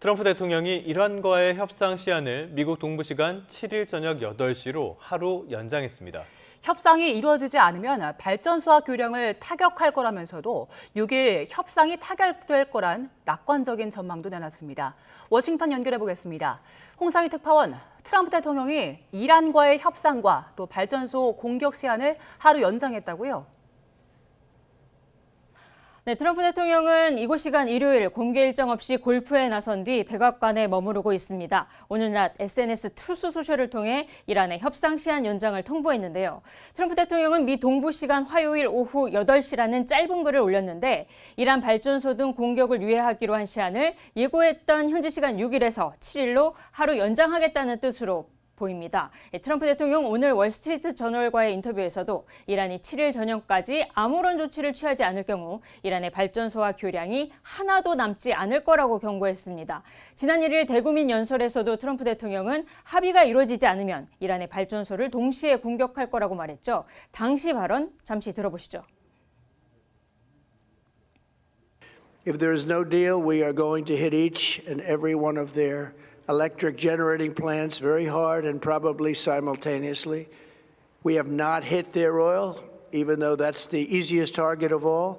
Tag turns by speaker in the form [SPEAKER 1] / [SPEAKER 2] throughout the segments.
[SPEAKER 1] 트럼프 대통령이 이란과의 협상 시한을 미국 동부 시간 7일 저녁 8시로 하루 연장했습니다.
[SPEAKER 2] 협상이 이루어지지 않으면 발전소와 교량을 타격할 거라면서도 6일 협상이 타결될 거란 낙관적인 전망도 내놨습니다. 워싱턴 연결해 보겠습니다. 홍상희 특파원, 트럼프 대통령이 이란과의 협상과 또 발전소 공격 시한을 하루 연장했다고요?
[SPEAKER 3] 네, 트럼프 대통령은 이곳 시간 일요일 공개 일정 없이 골프에 나선 뒤 백악관에 머무르고 있습니다. 오늘 낮 SNS 트루스 소셜을 통해 이란의 협상 시한 연장을 통보했는데요. 트럼프 대통령은 미 동부 시간 화요일 오후 8시라는 짧은 글을 올렸는데 이란 발전소 등 공격을 유예하기로 한 시한을 예고했던 현지 시간 6일에서 7일로 하루 연장하겠다는 뜻으로 보입니다. 트럼프 대통령 오늘 월스트리트 저널과의 인터뷰에서도 이란이 7일 저녁까지 아무런 조치를 취하지 않을 경우 이란의 발전소와 교량이 하나도 남지 않을 거라고 경고했습니다. 지난 1일 대국민 연설에서도 트럼프 대통령은 합의가 이루어지지 않으면 이란의 발전소를 동시에 공격할 거라고 말했죠. 당시 발언 잠시 들어보시죠.
[SPEAKER 4] If there is no deal, we are going to hit each and every one of their electric generating plants very hard and probably simultaneously. We have not hit their oil, even though that's the easiest target of all.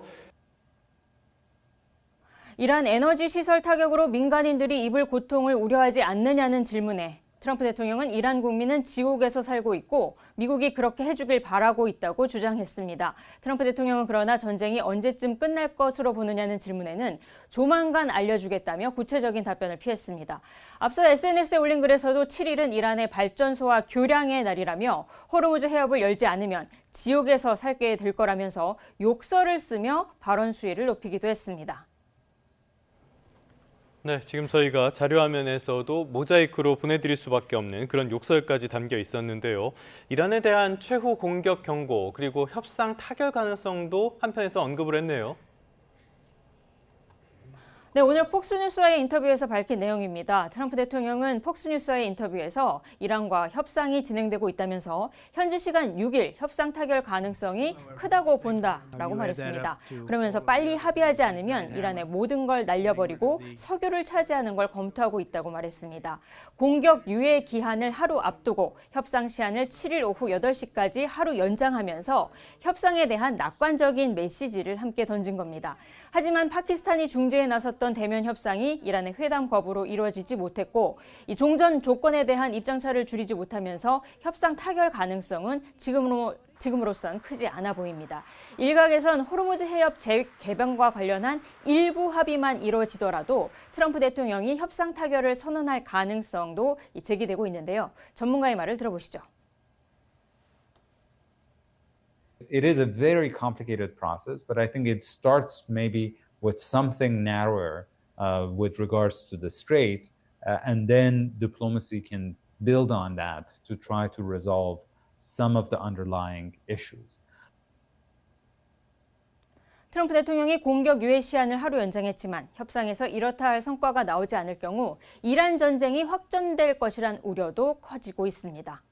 [SPEAKER 3] 이란 에너지 시설 타격으로 민간인들이 입을 고통을 우려하지 않느냐는 질문에 트럼프 대통령은 이란 국민은 지옥에서 살고 있고 미국이 그렇게 해주길 바라고 있다고 주장했습니다. 트럼프 대통령은 그러나 전쟁이 언제쯤 끝날 것으로 보느냐는 질문에는 조만간 알려주겠다며 구체적인 답변을 피했습니다. 앞서 SNS에 올린 글에서도 7일은 이란의 발전소와 교량의 날이라며 호르무즈 해협을 열지 않으면 지옥에서 살게 될 거라면서 욕설을 쓰며 발언 수위를 높이기도 했습니다.
[SPEAKER 1] 네, 지금 저희가 자료화면에서도 모자이크로 보내드릴 수밖에 없는 그런 욕설까지 담겨 있었는데요. 이란에 대한 최후 공격 경고 그리고 협상 타결 가능성도 한편에서 언급을 했네요.
[SPEAKER 3] 네, 오늘 폭스뉴스와의 인터뷰에서 밝힌 내용입니다. 트럼프 대통령은 폭스뉴스와의 인터뷰에서 이란과 협상이 진행되고 있다면서 현지 시간 6일 협상 타결 가능성이 크다고 본다라고 말했습니다. 그러면서 빨리 합의하지 않으면 이란의 모든 걸 날려버리고 석유를 차지하는 걸 검토하고 있다고 말했습니다. 공격 유예 기한을 하루 앞두고 협상 시한을 7일 오후 8시까지 하루 연장하면서 협상에 대한 낙관적인 메시지를 함께 던진 겁니다. 하지만 파키스탄이 중재에 나섰던 대면 협상이 이란의 회담 거부로 이루어지지 못했고 이 종전 조건에 대한 입장차를 줄이지 못하면서 협상 타결 가능성은 지금으로선 크지 않아 보입니다. 일각에선 호르무즈 해협 재개방과 관련한 일부 합의만 이루어지더라도 트럼프 대통령이 협상 타결을 선언할 가능성도 제기되고 있는데요. 전문가의 말을 들어보시죠.
[SPEAKER 5] It is a very complicated process, but I think it starts maybe with something narrower with regards to the strait, and then diplomacy can build on that to try to resolve some of the underlying issues.
[SPEAKER 3] 트럼프 대통령이 공격 유예 시한을 하루 연장했지만 협상에서 이렇다 할 성과가 나오지 않을 경우 이란 전쟁이 확전될 것이란 우려도 커지고 있습니다.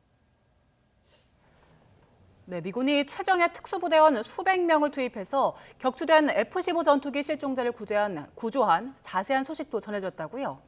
[SPEAKER 2] 네, 미군이 최정예 특수부대원 수백 명을 투입해서 격추된 F-15 전투기 실종자를 구조한 자세한 소식도 전해졌다고요?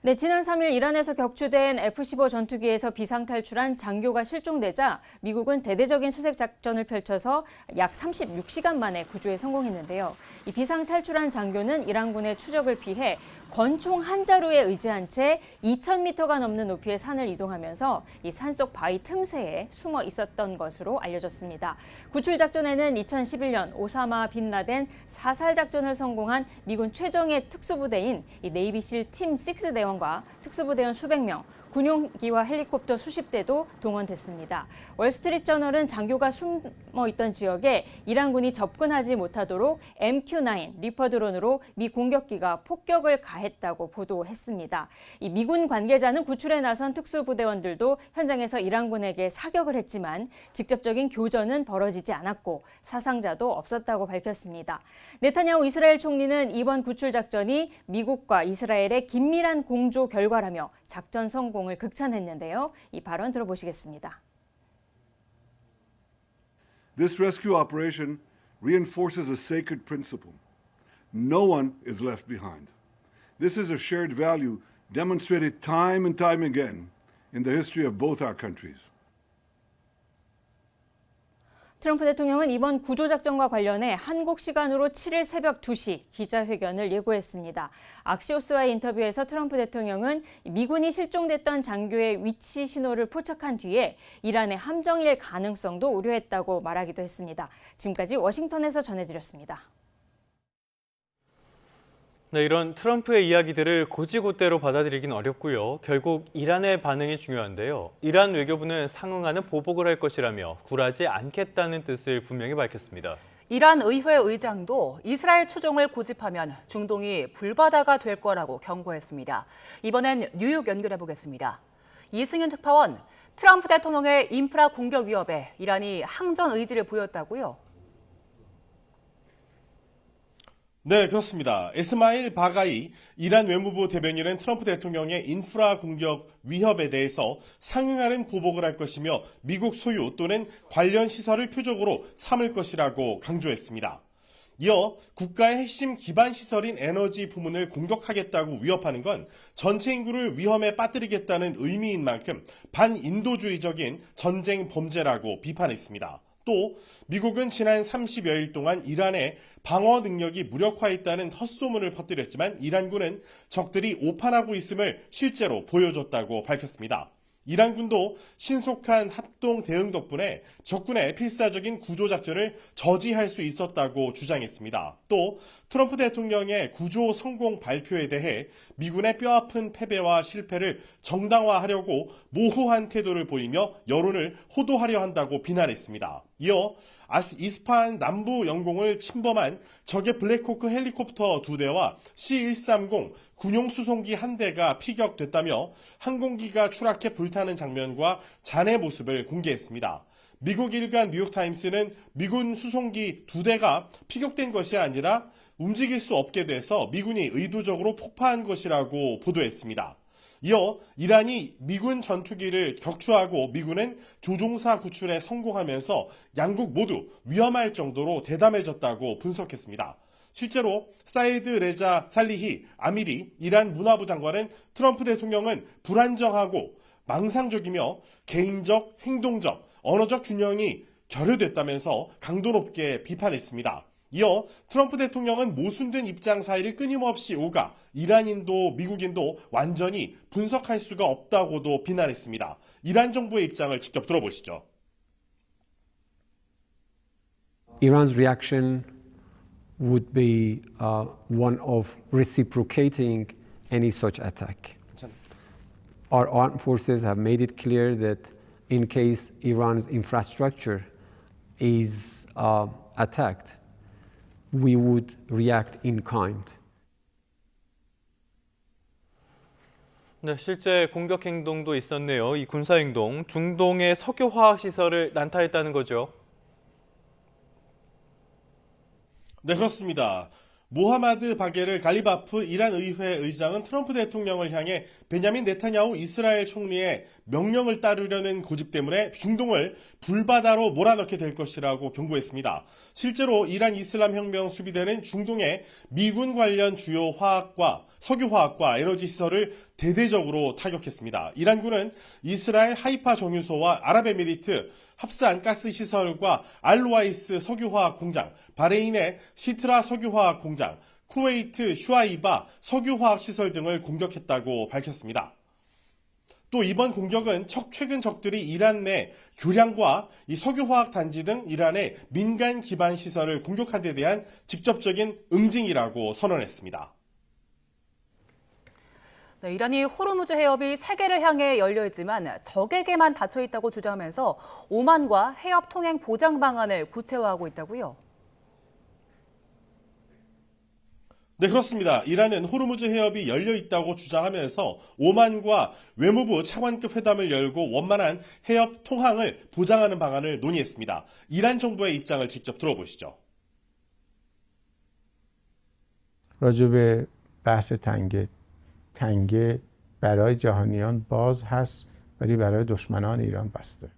[SPEAKER 3] 네, 지난 3일 이란에서 격추된 F-15 전투기에서 비상탈출한 장교가 실종되자 미국은 대대적인 수색 작전을 펼쳐서 약 36시간 만에 구조에 성공했는데요. 이 비상탈출한 장교는 이란군의 추적을 피해 권총 한 자루에 의지한 채 2,000m가 넘는 높이의 산을 이동하면서 이 산속 바위 틈새에 숨어 있었던 것으로 알려졌습니다. 구출 작전에는 2011년 오사마 빈 라덴 사살 작전을 성공한 미군 최정예 특수부대인 이 네이비실 팀 6 대원과 특수부대원 수백 명, 군용기와 헬리콥터 수십 대도 동원됐습니다. 월스트리트 저널은 장교가 숨어 있던 지역에 이란군이 접근하지 못하도록 MQ-9 리퍼 드론으로 미 공격기가 폭격을 가했다고 보도했습니다. 이 미군 관계자는 구출에 나선 특수부대원들도 현장에서 이란군에게 사격을 했지만 직접적인 교전은 벌어지지 않았고 사상자도 없었다고 밝혔습니다. 네타냐후 이스라엘 총리는 이번 구출 작전이 미국과 이스라엘의 긴밀한 공조 결과라며 작전 성공을 극찬했는데요. 이 발언 들어보시겠습니다.
[SPEAKER 6] This rescue operation reinforces a sacred principle. No one is left behind. This is a shared value demonstrated time and time again in the history of both our countries.
[SPEAKER 3] 트럼프 대통령은 이번 구조작전과 관련해 한국 시간으로 7일 새벽 2시 기자회견을 예고했습니다. 악시오스와의 인터뷰에서 트럼프 대통령은 미군이 실종됐던 장교의 위치 신호를 포착한 뒤에 이란의 함정일 가능성도 우려했다고 말하기도 했습니다. 지금까지 워싱턴에서 전해드렸습니다.
[SPEAKER 1] 네, 이런 트럼프의 이야기들을 곧이곧대로 받아들이긴 어렵고요. 결국 이란의 반응이 중요한데요. 이란 외교부는 상응하는 보복을 할 것이라며 굴하지 않겠다는 뜻을 분명히 밝혔습니다.
[SPEAKER 2] 이란 의회 의장도 이스라엘 추종을 고집하면 중동이 불바다가 될 거라고 경고했습니다. 이번엔 뉴욕 연결해 보겠습니다. 이승윤 특파원, 트럼프 대통령의 인프라 공격 위협에 이란이 항전 의지를 보였다고요?
[SPEAKER 7] 네, 그렇습니다. 에스마일 바가이 이란 외무부 대변인은 트럼프 대통령의 인프라 공격 위협에 대해서 상응하는 보복을 할 것이며 미국 소유 또는 관련 시설을 표적으로 삼을 것이라고 강조했습니다. 이어 국가의 핵심 기반 시설인 에너지 부문을 공격하겠다고 위협하는 건 전체 인구를 위험에 빠뜨리겠다는 의미인 만큼 반인도주의적인 전쟁 범죄라고 비판했습니다. 또 미국은 지난 30여일 동안 이란의 방어 능력이 무력화했다는 헛소문을 퍼뜨렸지만 이란군은 적들이 오판하고 있음을 실제로 보여줬다고 밝혔습니다. 이란군도 신속한 합동 대응 덕분에 적군의 필사적인 구조작전을 저지할 수 있었다고 주장했습니다. 또 트럼프 대통령의 구조 성공 발표에 대해 미군의 뼈아픈 패배와 실패를 정당화하려고 모호한 태도를 보이며 여론을 호도하려 한다고 비난했습니다. 이어 이스파한 남부 영공을 침범한 적의 블랙호크 헬리콥터 2대와 C-130 군용 수송기 1대가 피격됐다며 항공기가 추락해 불타는 장면과 잔해 모습을 공개했습니다. 미국 일간 뉴욕타임스는 미군 수송기 2대가 피격된 것이 아니라 움직일 수 없게 돼서 미군이 의도적으로 폭파한 것이라고 보도했습니다. 이어 이란이 미군 전투기를 격추하고 미군은 조종사 구출에 성공하면서 양국 모두 위험할 정도로 대담해졌다고 분석했습니다. 실제로 사이드 레자 살리히 아미리 이란 문화부 장관은 트럼프 대통령은 불안정하고 망상적이며 개인적, 행동적, 언어적 균형이 결여됐다면서 강도 높게 비판했습니다. 이어 트럼프 대통령은 모순된 입장 사이를 끊임없이 오가 이란인도 미국인도 완전히 분석할 수가 없다고도 비난했습니다. 이란 정부의 입장을 직접 들어보시죠.
[SPEAKER 8] Iran's reaction would be one of reciprocating any such attack. Our armed forces have made it clear that in case Iran's infrastructure is attacked, we would react in kind.
[SPEAKER 1] 네, 실제 공격 행동도 있었네요. 이 군사 행동, 중동의 석유 화학 시설을 난타했다는 거죠.
[SPEAKER 7] 네, 그렇습니다. 모하마드 바게르 갈리바프 이란 의회 의장은 트럼프 대통령을 향해 베냐민 네타냐후 이스라엘 총리의 명령을 따르려는 고집 때문에 중동을 불바다로 몰아넣게 될 것이라고 경고했습니다. 실제로 이란 이슬람 혁명 수비대는 중동의 미군 관련 주요 화학과 석유화학과 에너지 시설을 대대적으로 타격했습니다. 이란군은 이스라엘 하이파 정유소와 아랍에미리트 합산 가스 시설과 알루와이스 석유화학 공장, 바레인의 시트라 석유화학 공장, 쿠웨이트 슈아이바 석유화학 시설 등을 공격했다고 밝혔습니다. 또 이번 공격은 최근 적들이 이란 내 교량과 이 석유화학 단지 등 이란의 민간 기반 시설을 공격한 데 대한 직접적인 응징이라고 선언했습니다.
[SPEAKER 2] 네, 이란이 호르무즈 해협이 세계를 향해 열려 있지만 적에게만 닫혀 있다고 주장하면서 오만과 해협 통행 보장 방안을 구체화하고 있다고요.
[SPEAKER 7] 네, 그렇습니다. 이란은 호르무즈 해협이 열려 있다고 주장하면서 오만과 외무부 차관급 회담을 열고 원만한 해협 통항을 보장하는 방안을 논의했습니다. 이란 정부의 입장을 직접 들어보시죠.
[SPEAKER 9] راجع به بحث تنگه برای جهانیان باز هست ولی برای دشمنان ایران بسته.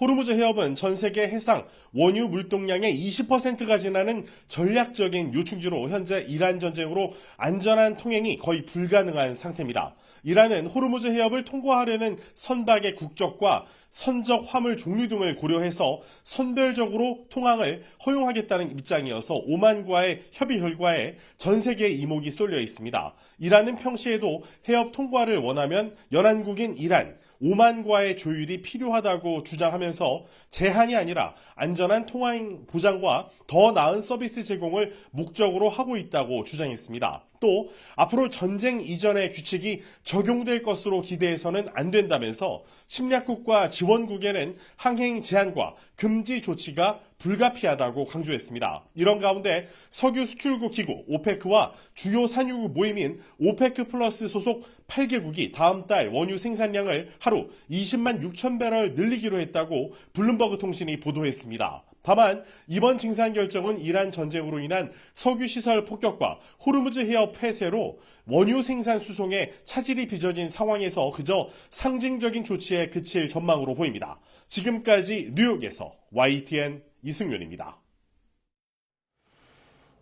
[SPEAKER 7] 호르무즈 해협은 전 세계 해상 원유 물동량의 20%가 지나는 전략적인 요충지로 현재 이란 전쟁으로 안전한 통행이 거의 불가능한 상태입니다. 이란은 호르무즈 해협을 통과하려는 선박의 국적과 선적 화물 종류 등을 고려해서 선별적으로 통항을 허용하겠다는 입장이어서 오만과의 협의 결과에 전 세계의 이목이 쏠려 있습니다. 이란은 평시에도 해협 통과를 원하면 연안국인 이란, 오만과의 조율이 필요하다고 주장하면서 제한이 아니라 안전한 통행 보장과 더 나은 서비스 제공을 목적으로 하고 있다고 주장했습니다. 또 앞으로 전쟁 이전의 규칙이 적용될 것으로 기대해서는 안 된다면서 침략국과 지원국에는 항행 제한과 금지 조치가 불가피하다고 강조했습니다. 이런 가운데 석유 수출국 기구 오페크와 주요 산유국 모임인 오페크 플러스 소속 8개국이 다음 달 원유 생산량을 하루 20만 6천 배럴 늘리기로 했다고 블룸버그 통신이 보도했습니다. 다만 이번 증산 결정은 이란 전쟁으로 인한 석유시설 폭격과 호르무즈 해협 폐쇄로 원유 생산 수송에 차질이 빚어진 상황에서 그저 상징적인 조치에 그칠 전망으로 보입니다. 지금까지 뉴욕에서 YTN 이승윤입니다.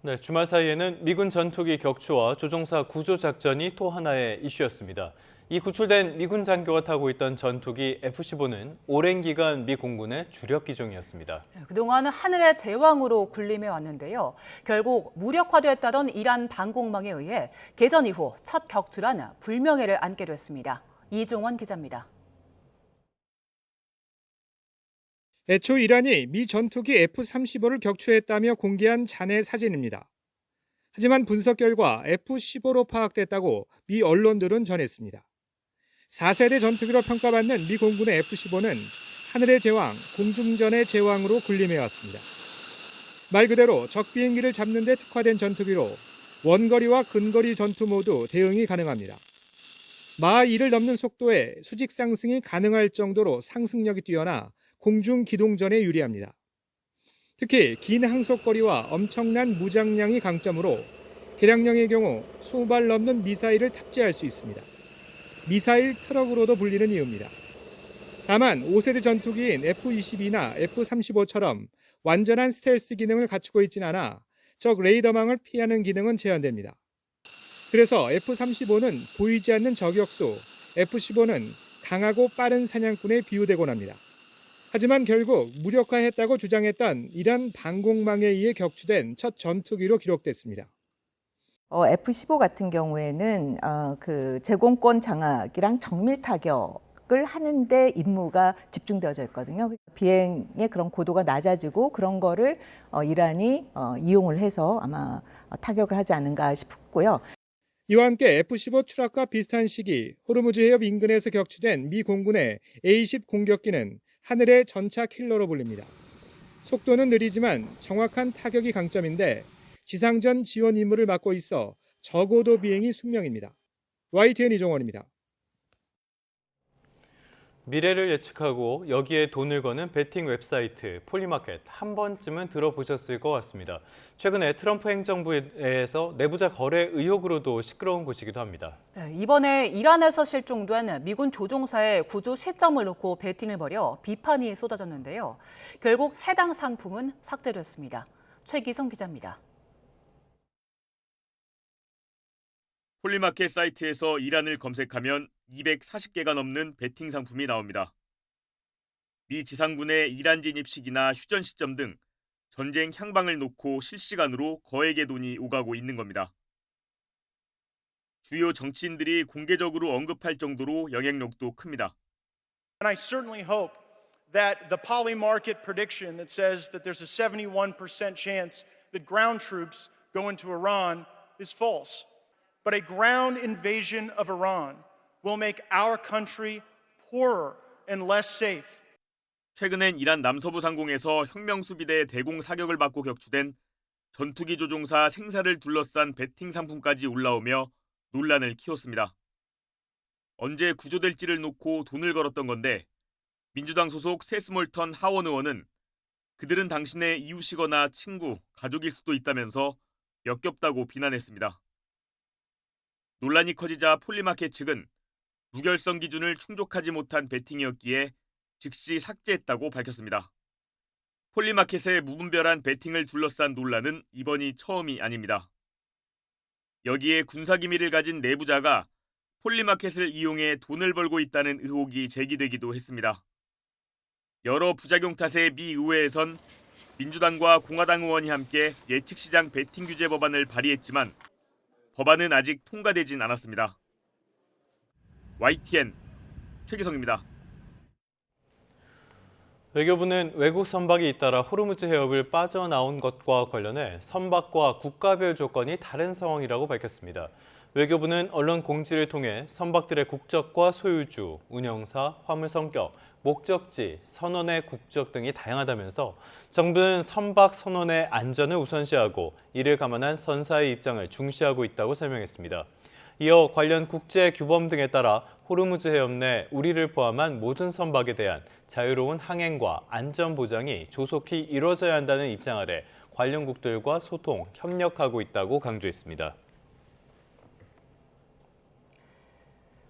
[SPEAKER 1] 네, 주말 사이에는 미군 전투기 격추와 조종사 구조 작전이 또 하나의 이슈였습니다. 이 구출된 미군 장교가 타고 있던 전투기 F-15는 오랜 기간 미 공군의 주력 기종이었습니다.
[SPEAKER 2] 그동안 하늘의 제왕으로 군림해 왔는데요. 결국 무력화됐다던 이란 방공망에 의해 개전 이후 첫 격추란 불명예를 안게 됐습니다. 이종원 기자입니다.
[SPEAKER 10] 애초 이란이 미 전투기 F-35를 격추했다며 공개한 잔해 사진입니다. 하지만 분석 결과 F-15로 파악됐다고 미 언론들은 전했습니다. 4세대 전투기로 평가받는 미 공군의 F-15는 하늘의 제왕, 공중전의 제왕으로 군림해왔습니다. 말 그대로 적 비행기를 잡는 데 특화된 전투기로 원거리와 근거리 전투 모두 대응이 가능합니다. 마하 2를 넘는 속도에 수직 상승이 가능할 정도로 상승력이 뛰어나 공중 기동전에 유리합니다. 특히 긴 항속거리와 엄청난 무장량이 강점으로 개량형의 경우 수발 넘는 미사일을 탑재할 수 있습니다. 미사일 트럭으로도 불리는 이유입니다. 다만 5세대 전투기인 F-22나 F-35처럼 완전한 스텔스 기능을 갖추고 있진 않아 적 레이더망을 피하는 기능은 제한됩니다. 그래서 F-35는 보이지 않는 저격수, F-15는 강하고 빠른 사냥꾼에 비유되곤 합니다. 하지만 결국 무력화했다고 주장했던 이란 방공망에 의해 격추된 첫 전투기로 기록됐습니다.
[SPEAKER 11] F-15 같은 경우에는 그 제공권 장악이랑 정밀 타격을 하는데 임무가 집중되어져 있거든요. 비행의 그런 고도가 낮아지고 그런 거를 이란이 이용을 해서 아마 타격을 하지 않은가 싶고요.
[SPEAKER 10] 이와 함께 F-15 추락과 비슷한 시기 호르무즈 해협 인근에서 격추된 미 공군의 A-10 공격기는 하늘의 전차 킬러로 불립니다. 속도는 느리지만 정확한 타격이 강점인데 지상전 지원 임무를 맡고 있어 저고도 비행이 숙명입니다. YTN 이종원입니다.
[SPEAKER 1] 미래를 예측하고 여기에 돈을 거는 베팅 웹사이트 폴리마켓 한 번쯤은 들어보셨을 것 같습니다. 최근에 트럼프 행정부에서 내부자 거래 의혹으로도 시끄러운 곳이기도 합니다.
[SPEAKER 2] 네, 이번에 이란에서 실종된 미군 조종사의 구조 시점을 놓고 베팅을 벌여 비판이 쏟아졌는데요. 결국 해당 상품은 삭제됐습니다. 최기성 기자입니다.
[SPEAKER 12] 폴리마켓 사이트에서 이란을 검색하면 240개가 넘는 베팅 상품이 나옵니다. 미 지상군의 이란 진입 시기나 휴전 시점 등 전쟁 향방을 놓고 실시간으로 거액의 돈이 오가고 있는 겁니다. 주요 정치인들이 공개적으로 언급할 정도로 영향력도 큽니다.
[SPEAKER 13] And I certainly hope that the Polymarket prediction that says that there's a 71% chance that ground troops go into Iran is false. But a ground invasion of Iran will make our country poorer and less safe.
[SPEAKER 12] 최근엔 이란 남서부 상공에서 혁명수비대 대공 사격을 받고 격추된 전투기 조종사 생사를 둘러싼 베팅 상품까지 올라오며 논란을 키웠습니다. 언제 구조될지를 놓고 돈을 걸었던 건데 민주당 소속 세스몰턴 하원 의원은 그들은 당신의 이웃이거나 친구, 가족일 수도 있다면서 역겹다고 비난했습니다. 논란이 커지자 폴리마켓 측은 무결성 기준을 충족하지 못한 베팅이었기에 즉시 삭제했다고 밝혔습니다. 폴리마켓의 무분별한 베팅을 둘러싼 논란은 이번이 처음이 아닙니다. 여기에 군사기밀을 가진 내부자가 폴리마켓을 이용해 돈을 벌고 있다는 의혹이 제기되기도 했습니다. 여러 부작용 탓에 미 의회에선 민주당과 공화당 의원이 함께 예측시장 베팅 규제 법안을 발의했지만 법안은 아직 통과되진 않았습니다. YTN 최기성입니다.
[SPEAKER 1] 외교부는 외국 선박이 잇따라 호르무즈 해협을 빠져나온 것과 관련해 선박과 국가별 조건이 다른 상황이라고 밝혔습니다. 외교부는 언론 공지를 통해 선박들의 국적과 소유주, 운영사, 화물 성격, 목적지, 선원의 국적 등이 다양하다면서 정부는 선박 선원의 안전을 우선시하고 이를 감안한 선사의 입장을 중시하고 있다고 설명했습니다. 이어 관련 국제 규범 등에 따라 호르무즈 해협 내 우리를 포함한 모든 선박에 대한 자유로운 항행과 안전 보장이 조속히 이루어져야 한다는 입장 아래 관련국들과 소통, 협력하고 있다고 강조했습니다.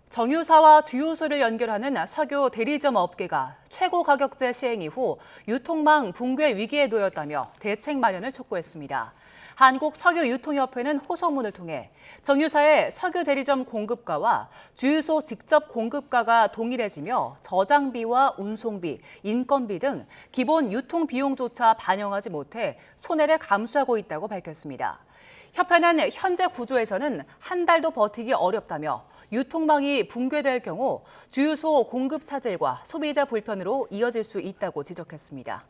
[SPEAKER 2] 정유사와 주유소를 연결하는 석유 대리점 업계가 최고 가격제 시행 이후 유통망 붕괴 위기에 놓였다며 대책 마련을 촉구했습니다. 한국석유유통협회는 호소문을 통해 정유사의 석유 대리점 공급가와 주유소 직접 공급가가 동일해지며 저장비와 운송비, 인건비 등 기본 유통 비용조차 반영하지 못해 손해를 감수하고 있다고 밝혔습니다. 협회는 현재 구조에서는 한 달도 버티기 어렵다며 유통망이 붕괴될 경우 주유소 공급 차질과 소비자 불편으로 이어질 수 있다고 지적했습니다.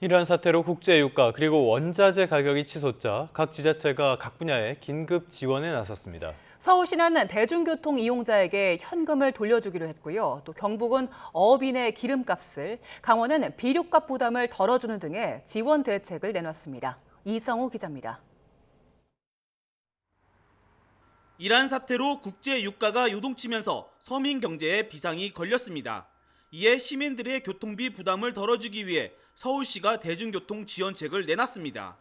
[SPEAKER 1] 이러한 사태로 국제유가 그리고 원자재 가격이 치솟자 각 지자체가 각 분야에 긴급 지원에 나섰습니다.
[SPEAKER 2] 서울시는 대중교통 이용자에게 현금을 돌려주기로 했고요. 또 경북은 어업인의 기름값을, 강원은 비료값 부담을 덜어주는 등의 지원 대책을 내놨습니다. 이성우 기자입니다.
[SPEAKER 14] 이러한 사태로 국제 유가가 요동치면서 서민 경제에 비상이 걸렸습니다. 이에 시민들의 교통비 부담을 덜어주기 위해 서울시가 대중교통 지원책을 내놨습니다.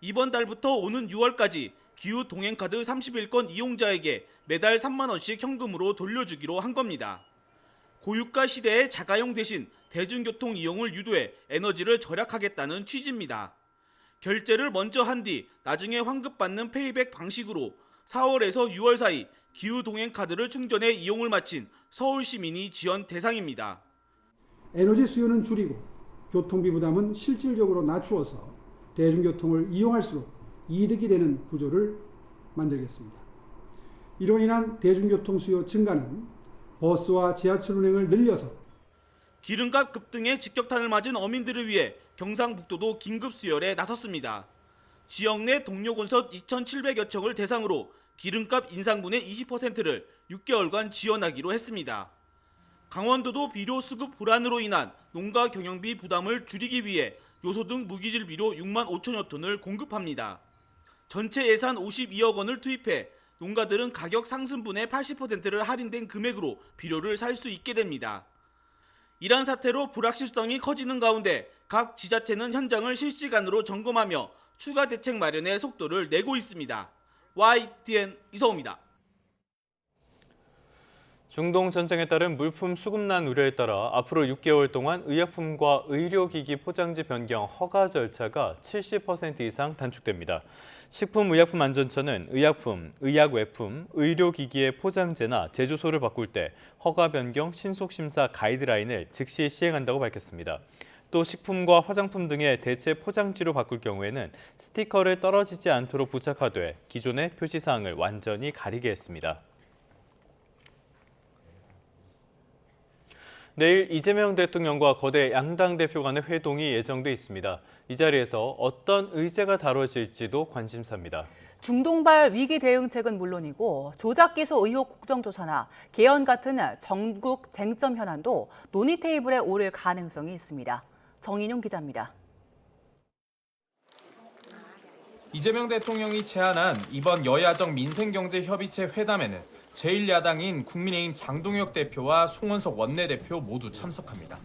[SPEAKER 14] 이번 달부터 오는 6월까지 기후 동행카드 31건 이용자에게 매달 3만 원씩 현금으로 돌려주기로 한 겁니다. 고유가 시대에 자가용 대신 대중교통 이용을 유도해 에너지를 절약하겠다는 취지입니다. 결제를 먼저 한 뒤 나중에 환급받는 페이백 방식으로 4월에서 6월 사이 기후 동행 카드를 충전해 이용을 마친 서울 시민이 지원 대상입니다.
[SPEAKER 15] 에너지 수요는 줄이고 교통비 부담은 실질적으로 낮추어서 대중교통을 이용할수록 이득이 되는 구조를 만들겠습니다. 이로 인한 대중교통 수요 증가는 버스와 지하철 운행을 늘려서
[SPEAKER 14] 기름값 급등에 직격탄을 맞은 어민들을 위해 경상북도도 긴급 수혈에 나섰습니다. 지역 내 동료건설 2,700여 척을 대상으로 기름값 인상분의 20%를 6개월간 지원하기로 했습니다. 강원도도 비료 수급 불안으로 인한 농가 경영비 부담을 줄이기 위해 요소 등 무기질 비료 6만 5천여 톤을 공급합니다. 전체 예산 52억 원을 투입해 농가들은 가격 상승분의 80%를 할인된 금액으로 비료를 살 수 있게 됩니다. 이러한 사태로 불확실성이 커지는 가운데 각 지자체는 현장을 실시간으로 점검하며 추가 대책 마련에 속도를 내고 있습니다. YTN 이성우입니다.
[SPEAKER 1] 중동 전쟁에 따른 물품 수급난 우려에 따라 앞으로 6개월 동안 의약품과 의료기기 포장지 변경 허가 절차가 70% 이상 단축됩니다. 식품의약품안전처는 의약품, 의약외품, 의료기기의 포장재나 제조소를 바꿀 때 허가 변경 신속심사 가이드라인을 즉시 시행한다고 밝혔습니다. 또 식품과 화장품 등의 대체 포장지로 바꿀 경우에는 스티커를 떨어지지 않도록 부착하되 기존의 표시사항을 완전히 가리게 했습니다. 내일 이재명 대통령과 거대 양당 대표 간의 회동이 예정돼 있습니다. 이 자리에서 어떤 의제가 다뤄질지도 관심사입니다.
[SPEAKER 2] 중동발 위기 대응책은 물론이고 조작 기소 의혹 국정조사나 개헌 같은 전국 쟁점 현안도 논의 테이블에 오를 가능성이 있습니다. 정인용 기자입니다.
[SPEAKER 16] 이재명 대통령이 제안한 이번 여야정 민생경제협의체 회담에는 제1야당인 국민의힘 장동혁 대표와 송원석 원내대표 모두 참석합니다.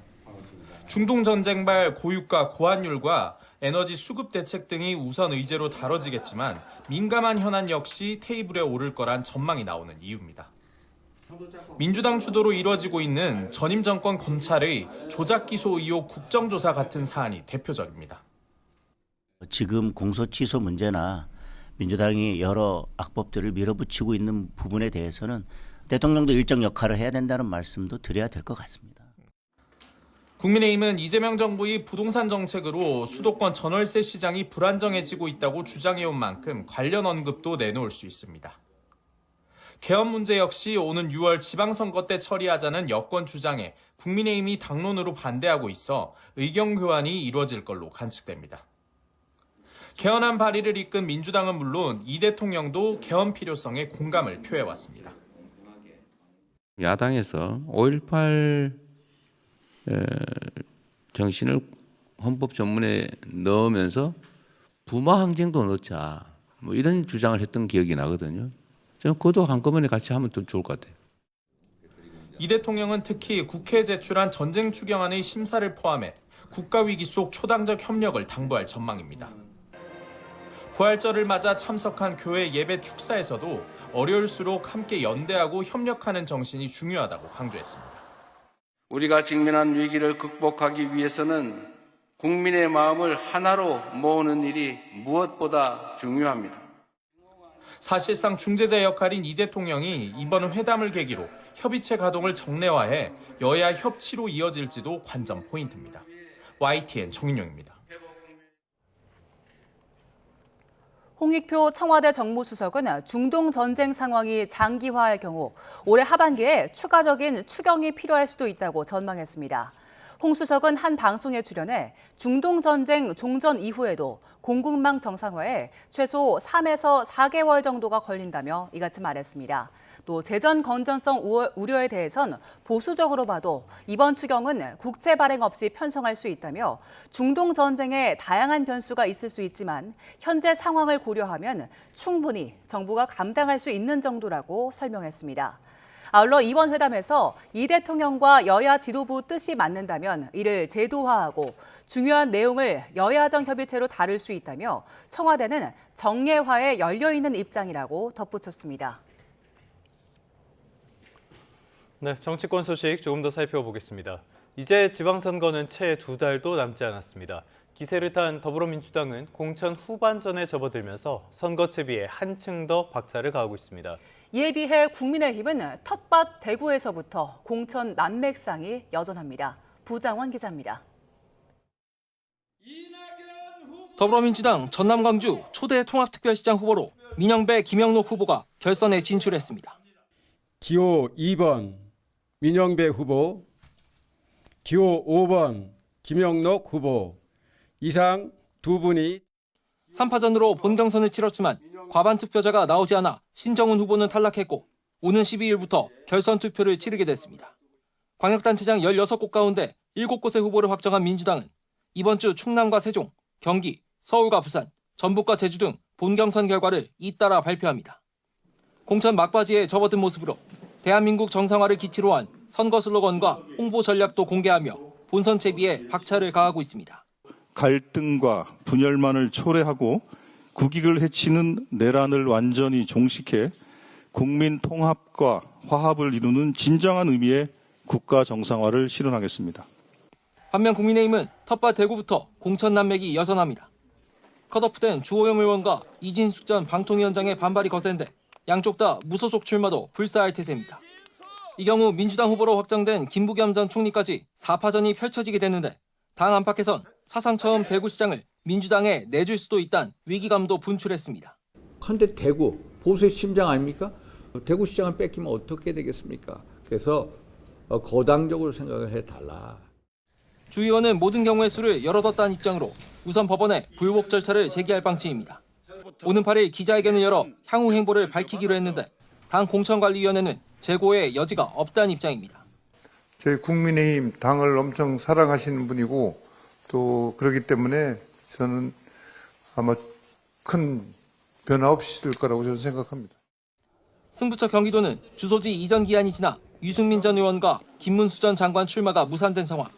[SPEAKER 16] 중동 전쟁발 고유가 고환율과 에너지 수급 대책 등이 우선 의제로 다뤄지겠지만 민감한 현안 역시 테이블에 오를 거란 전망이 나오는 이유입니다. 민주당 주도로 이루어지고 있는 전임 정권 검찰의 조작 기소 의혹 국정조사 같은 사안이 대표적입니다.
[SPEAKER 17] 지금 공소 취소 문제나 민주당이 여러 악법들을 밀어붙이고 있는 부분에 대해서는 대통령도 일정 역할을 해야 된다는 말씀도 드려야 될 것 같습니다.
[SPEAKER 16] 국민의힘은 이재명 정부의 부동산 정책으로 수도권 전월세 시장이 불안정해지고 있다고 주장해온 만큼 관련 언급도 내놓을 수 있습니다. 개헌 문제 역시 오는 6월 지방선거 때 처리하자는 여권 주장에 국민의힘이 당론으로 반대하고 있어 의견 교환이 이루어질 걸로 관측됩니다. 개헌안 발의를 이끈 민주당은 물론 이 대통령도 개헌 필요성에 공감을 표해왔습니다.
[SPEAKER 18] 야당에서 5.18 정신을 헌법 전문에 넣으면서 부마 항쟁도 넣자 뭐 이런 주장을 했던 기억이 나거든요. 저는 그것도 한꺼번에 같이 하면 더 좋을 것 같아요.
[SPEAKER 16] 이 대통령은 특히 국회에 제출한 전쟁 추경안의 심사를 포함해 국가위기 속 초당적 협력을 당부할 전망입니다. 부활절을 맞아 참석한 교회 예배 축사에서도 어려울수록 함께 연대하고 협력하는 정신이 중요하다고 강조했습니다.
[SPEAKER 19] 우리가 직면한 위기를 극복하기 위해서는 국민의 마음을 하나로 모으는 일이 무엇보다 중요합니다.
[SPEAKER 16] 사실상 중재자 역할인 이 대통령이 이번 회담을 계기로 협의체 가동을 정례화해 여야 협치로 이어질지도 관전 포인트입니다. YTN 정윤영입니다.
[SPEAKER 2] 홍익표 청와대 정무수석은 중동 전쟁 상황이 장기화할 경우 올해 하반기에 추가적인 추경이 필요할 수도 있다고 전망했습니다. 홍 수석은 한 방송에 출연해 중동 전쟁 종전 이후에도 공급망 정상화에 최소 3에서 4개월 정도가 걸린다며 이같이 말했습니다. 또 재정 건전성 우려에 대해선 보수적으로 봐도 이번 추경은 국채 발행 없이 편성할 수 있다며 중동 전쟁에 다양한 변수가 있을 수 있지만 현재 상황을 고려하면 충분히 정부가 감당할 수 있는 정도라고 설명했습니다. 아울러 이번 회담에서 이 대통령과 여야 지도부 뜻이 맞는다면 이를 제도화하고 중요한 내용을 여야정 협의체로 다룰 수 있다며 청와대는 정례화에 열려있는 입장이라고 덧붙였습니다.
[SPEAKER 1] 네, 정치권 소식 조금 더 살펴보겠습니다. 이제 지방선거는 채 2달도 남지 않았습니다. 기세를 탄 더불어민주당은 공천 후반전에 접어들면서 선거 채비에 한층 더 박차를 가하고 있습니다.
[SPEAKER 2] 이에 비해 국민의힘은 텃밭 대구에서부터 공천 난맥상이 여전합니다. 부장원 기자입니다.
[SPEAKER 20] 더불어민주당 전남 광주 초대 통합특별시장 후보로 민영배 김영록 후보가 결선에 진출했습니다.
[SPEAKER 21] 기호 2번 민영배 후보, 기호 5번 김영록 후보, 이상 두 분이
[SPEAKER 20] 3파전으로 본경선을 치렀지만 과반 투표자가 나오지 않아 신정훈 후보는 탈락했고 오는 12일부터 결선 투표를 치르게 됐습니다. 광역단체장 16곳 가운데 7곳의 후보를 확정한 민주당은 이번 주 충남과 세종, 경기, 서울과 부산, 전북과 제주 등 본경선 결과를 잇따라 발표합니다. 공천 막바지에 접어든 모습으로 대한민국 정상화를 기치로 한 선거 슬로건과 홍보 전략도 공개하며 본선 채비에 박차를 가하고 있습니다.
[SPEAKER 22] 갈등과 분열만을 초래하고 국익을 해치는 내란을 완전히 종식해 국민 통합과 화합을 이루는 진정한 의미의 국가 정상화를 실현하겠습니다.
[SPEAKER 20] 반면 국민의힘은 텃밭 대구부터 공천 난맥이 여전합니다. 컷오프된 주호영 의원과 이진숙 전 방통위원장의 반발이 거센데 양쪽 다 무소속 출마도 불사할 태세입니다. 이 경우 민주당 후보로 확정된 김부겸 전 총리까지 4파전이 펼쳐지게 됐는데 당 안팎에선 사상 처음 대구시장을 민주당에 내줄 수도 있다는 위기감도 분출했습니다.
[SPEAKER 23] 그런데 대구, 보수의 심장 아닙니까? 대구시장을 뺏기면 어떻게 되겠습니까? 그래서 거당적으로 생각을 해달라.
[SPEAKER 20] 주 의원은 모든 경우의 수를 열어뒀다는 입장으로 우선 법원에 불복 절차를 제기할 방침입니다. 오는 8일 기자회견을 열어 향후 행보를 밝히기로 했는데 당 공천관리위원회는 재고의 여지가 없다는 입장입니다.
[SPEAKER 24] 저희 국민의힘 당을 엄청 사랑하시는 분이고 또 그렇기 때문에 저는 아마 큰 변화 없이 있을 거라고 저는 생각합니다.
[SPEAKER 20] 승부처 경기도는 주소지 이전 기한이 지나 유승민 전 의원과 김문수 전 장관 출마가 무산된 상황.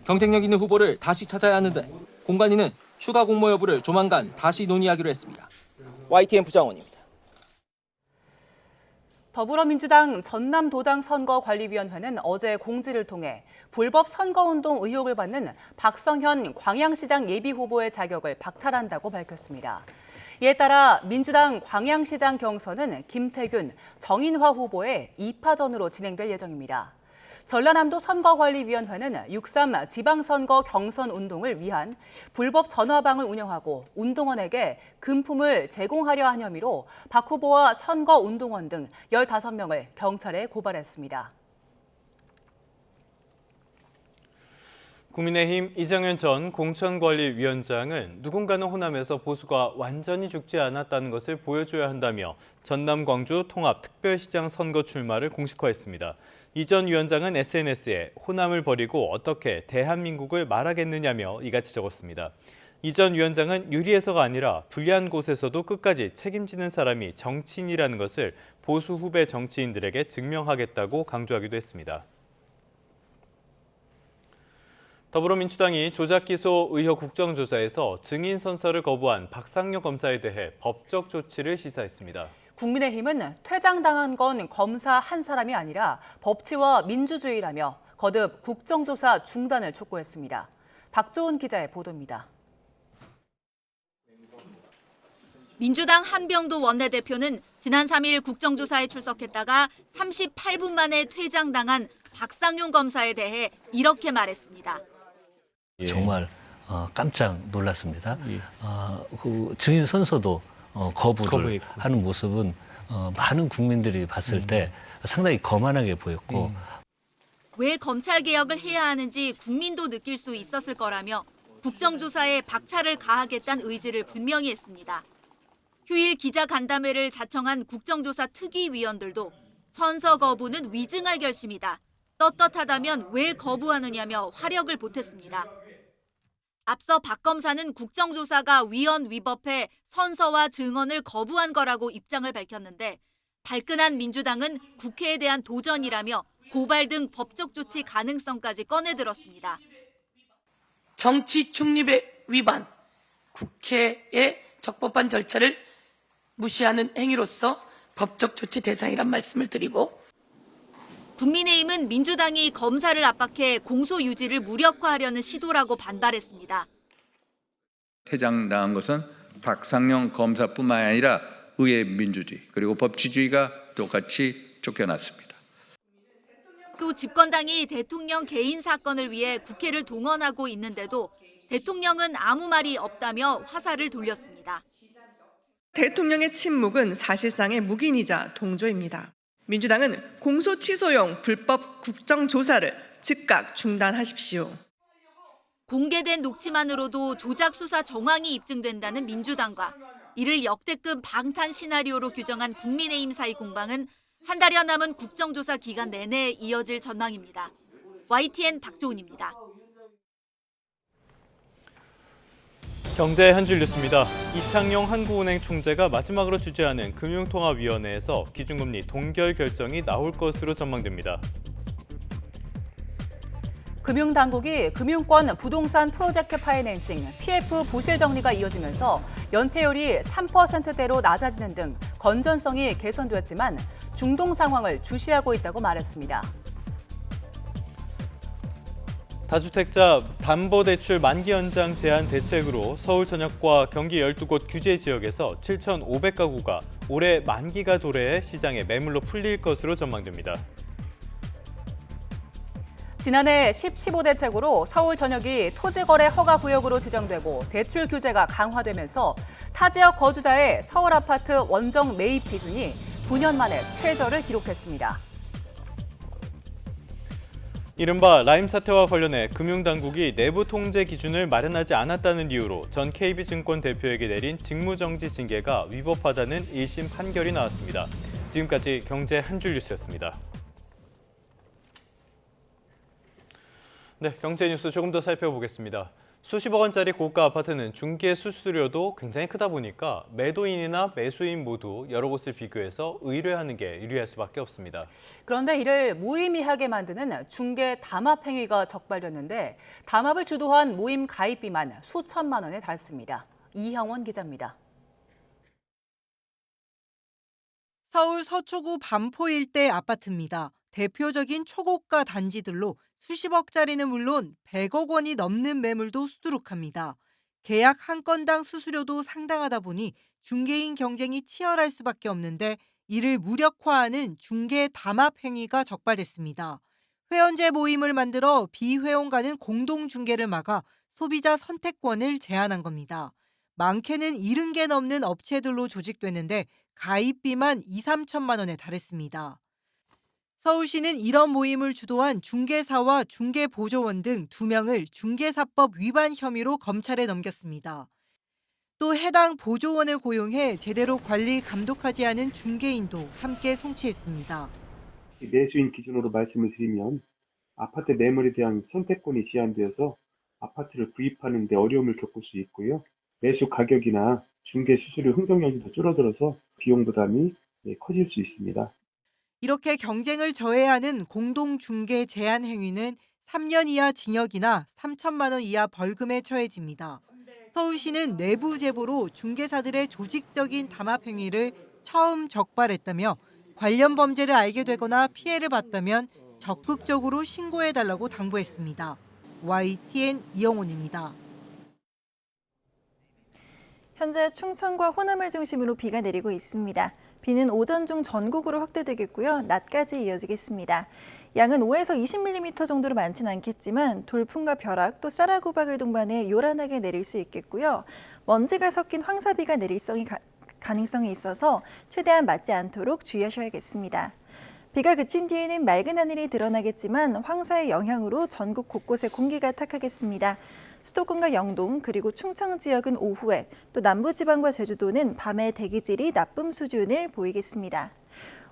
[SPEAKER 20] 경쟁력 있는 후보를 다시 찾아야 하는데 공관위는 추가 공모 여부를 조만간 다시 논의하기로 했습니다.
[SPEAKER 25] YTN 부장원입니다.
[SPEAKER 2] 더불어민주당 전남도당 선거관리위원회는 어제 공지를 통해 불법 선거운동 의혹을 받는 박성현 광양시장 예비후보의 자격을 박탈한다고 밝혔습니다. 이에 따라 민주당 광양시장 경선은 김태균, 정인화 후보의 2파전으로 진행될 예정입니다. 전라남도 선거관리위원회는 6.3 지방선거 경선 운동을 위한 불법 전화방을 운영하고 운동원에게 금품을 제공하려 한 혐의로 박 후보와 선거운동원 등 15명을 경찰에 고발했습니다.
[SPEAKER 1] 국민의힘 이정현 전 공천관리위원장은 누군가는 호남에서 보수가 완전히 죽지 않았다는 것을 보여줘야 한다며 전남 광주 통합특별시장 선거 출마를 공식화했습니다. 이 전 위원장은 SNS에 호남을 버리고 어떻게 대한민국을 말하겠느냐며 이같이 적었습니다. 이 전 위원장은 유리해서가 아니라 불리한 곳에서도 끝까지 책임지는 사람이 정치인이라는 것을 보수 후배 정치인들에게 증명하겠다고 강조하기도 했습니다. 더불어민주당이 조작기소 의혹 국정조사에서 증인 선서를 거부한 박상용 검사에 대해 법적 조치를 시사했습니다.
[SPEAKER 2] 국민의힘은 퇴장당한 건 검사 한 사람이 아니라 법치와 민주주의라며 거듭 국정조사 중단을 촉구했습니다. 박조은 기자의 보도입니다.
[SPEAKER 3] 민주당 한병도 원내대표는 지난 3일 국정조사에 출석했다가 38분 만에 퇴장당한 박상용 검사에 대해 이렇게 말했습니다.
[SPEAKER 4] 정말 깜짝 놀랐습니다. 그 증인 선서도 거부를 하는 모습은 많은 국민들이 봤을 때 상당히 거만하게 보였고
[SPEAKER 3] 왜 검찰 개혁을 해야 하는지 국민도 느낄 수 있었을 거라며 국정조사에 박차를 가하겠다는 의지를 분명히 했습니다. 휴일 기자간담회를 자청한 국정조사 특위위원들도 선서 거부는 위증할 결심이다. 떳떳하다면 왜 거부하느냐며 화력을 보탰습니다. 앞서 박 검사는 국정조사가 위헌 위법해 선서와 증언을 거부한 거라고 입장을 밝혔는데 발끈한 민주당은 국회에 대한 도전이라며 고발 등 법적 조치 가능성까지 꺼내들었습니다.
[SPEAKER 5] 정치 중립의 위반, 국회의 적법한 절차를 무시하는 행위로서 법적 조치 대상이란 말씀을 드리고
[SPEAKER 3] 국민의힘은 민주당이 검사를 압박해 공소 유지를 무력화하려는 시도라고 반발했습니다.
[SPEAKER 23] 퇴장당한 것은 박상용 검사뿐만 아니라 의회 민주주의 그리고 법치주의가 똑같이 쫓겨났습니다.
[SPEAKER 3] 또 집권당이 대통령 개인 사건을 위해 국회를 동원하고 있는데도 대통령은 아무 말이 없다며 화살을 돌렸습니다.
[SPEAKER 6] 대통령의 침묵은 사실상의 묵인이자 동조입니다. 민주당은 공소 취소용 불법 국정조사를 즉각 중단하십시오.
[SPEAKER 3] 공개된 녹취만으로도 조작 수사 정황이 입증된다는 민주당과 이를 역대급 방탄 시나리오로 규정한 국민의힘 사이 공방은 한 달여 남은 국정조사 기간 내내 이어질 전망입니다. YTN 박조은입니다.
[SPEAKER 1] 경제 한 줄 뉴스입니다. 이창용 한국은행 총재가 마지막으로 주재하는 금융통화위원회에서 기준금리 동결 결정이 나올 것으로 전망됩니다.
[SPEAKER 2] 금융당국이 금융권 부동산 프로젝트 파이낸싱, PF 부실 정리가 이어지면서 연체율이 3%대로 낮아지는 등 건전성이 개선됐지만 중동 상황을 주시하고 있다고 말했습니다.
[SPEAKER 1] 다주택자 담보대출 만기 연장 제한 대책으로 서울 전역과 경기 12곳 규제 지역에서 7,500가구가 올해 만기가 도래해 시장에 매물로 풀릴 것으로 전망됩니다.
[SPEAKER 2] 지난해 10.15대책으로 서울 전역이 토지거래 허가구역으로 지정되고 대출 규제가 강화되면서 타지역 거주자의 서울 아파트 원정 매입 기준이 9년 만에 최저를 기록했습니다.
[SPEAKER 1] 이른바 라임 사태와 관련해 금융당국이 내부 통제 기준을 마련하지 않았다는 이유로 전 KB증권 대표에게 내린 직무정지 징계가 위법하다는 1심 판결이 나왔습니다. 지금까지 경제 한 줄 뉴스였습니다. 네, 경제 뉴스 조금 더 살펴보겠습니다. 수십억 원짜리 고가 아파트는 중개 수수료도 굉장히 크다 보니까 매도인이나 매수인 모두 여러 곳을 비교해서 의뢰하는 게 유리할 수밖에 없습니다.
[SPEAKER 2] 그런데 이를 무의미하게 만드는 중개 담합 행위가 적발됐는데 담합을 주도한 모임 가입비만 수천만 원에 달했습니다. 이형원 기자입니다.
[SPEAKER 7] 서울 서초구 반포 일대 아파트입니다. 대표적인 초고가 단지들로 수십억짜리는 물론 100억 원이 넘는 매물도 수두룩합니다. 계약 한 건당 수수료도 상당하다 보니 중개인 경쟁이 치열할 수밖에 없는데 이를 무력화하는 중개 담합 행위가 적발됐습니다. 회원제 모임을 만들어 비회원과는 공동 중개를 막아 소비자 선택권을 제한한 겁니다. 많게는 70개 넘는 업체들로 조직됐는데 가입비만 2, 3천만 원에 달했습니다. 서울시는 이런 모임을 주도한 중개사와 중개보조원 등 2명을 중개사법 위반 혐의로 검찰에 넘겼습니다. 또 해당 보조원을 고용해 제대로 관리 감독하지 않은 중개인도 함께 송치했습니다.
[SPEAKER 8] 매수인 기준으로 말씀을 드리면 아파트 매물에 대한 선택권이 제한되어서 아파트를 구입하는 데 어려움을 겪을 수 있고요. 매수 가격이나 중개 수수료 흥정량이 더 줄어들어서 비용 부담이 커질 수 있습니다.
[SPEAKER 7] 이렇게 경쟁을 저해하는 공동중개 제한 행위는 3년 이하 징역이나 3천만 원 이하 벌금에 처해집니다. 서울시는 내부 제보로 중개사들의 조직적인 담합 행위를 처음 적발했다며 관련 범죄를 알게 되거나 피해를 봤다면 적극적으로 신고해달라고 당부했습니다. YTN 이영훈입니다.
[SPEAKER 9] 현재 충청과 호남을 중심으로 비가 내리고 있습니다. 비는 오전 중 전국으로 확대되겠고요. 낮까지 이어지겠습니다. 양은 5에서 20mm 정도로 많진 않겠지만 돌풍과 벼락 또 쌀아구박을 동반해 요란하게 내릴 수 있겠고요. 먼지가 섞인 황사비가 내릴 가능성이 있어서 최대한 맞지 않도록 주의하셔야겠습니다. 비가 그친 뒤에는 맑은 하늘이 드러나겠지만 황사의 영향으로 전국 곳곳에 공기가 탁하겠습니다. 수도권과 영동 그리고 충청 지역은 오후에 또 남부지방과 제주도는 밤에 대기질이 나쁨 수준을 보이겠습니다.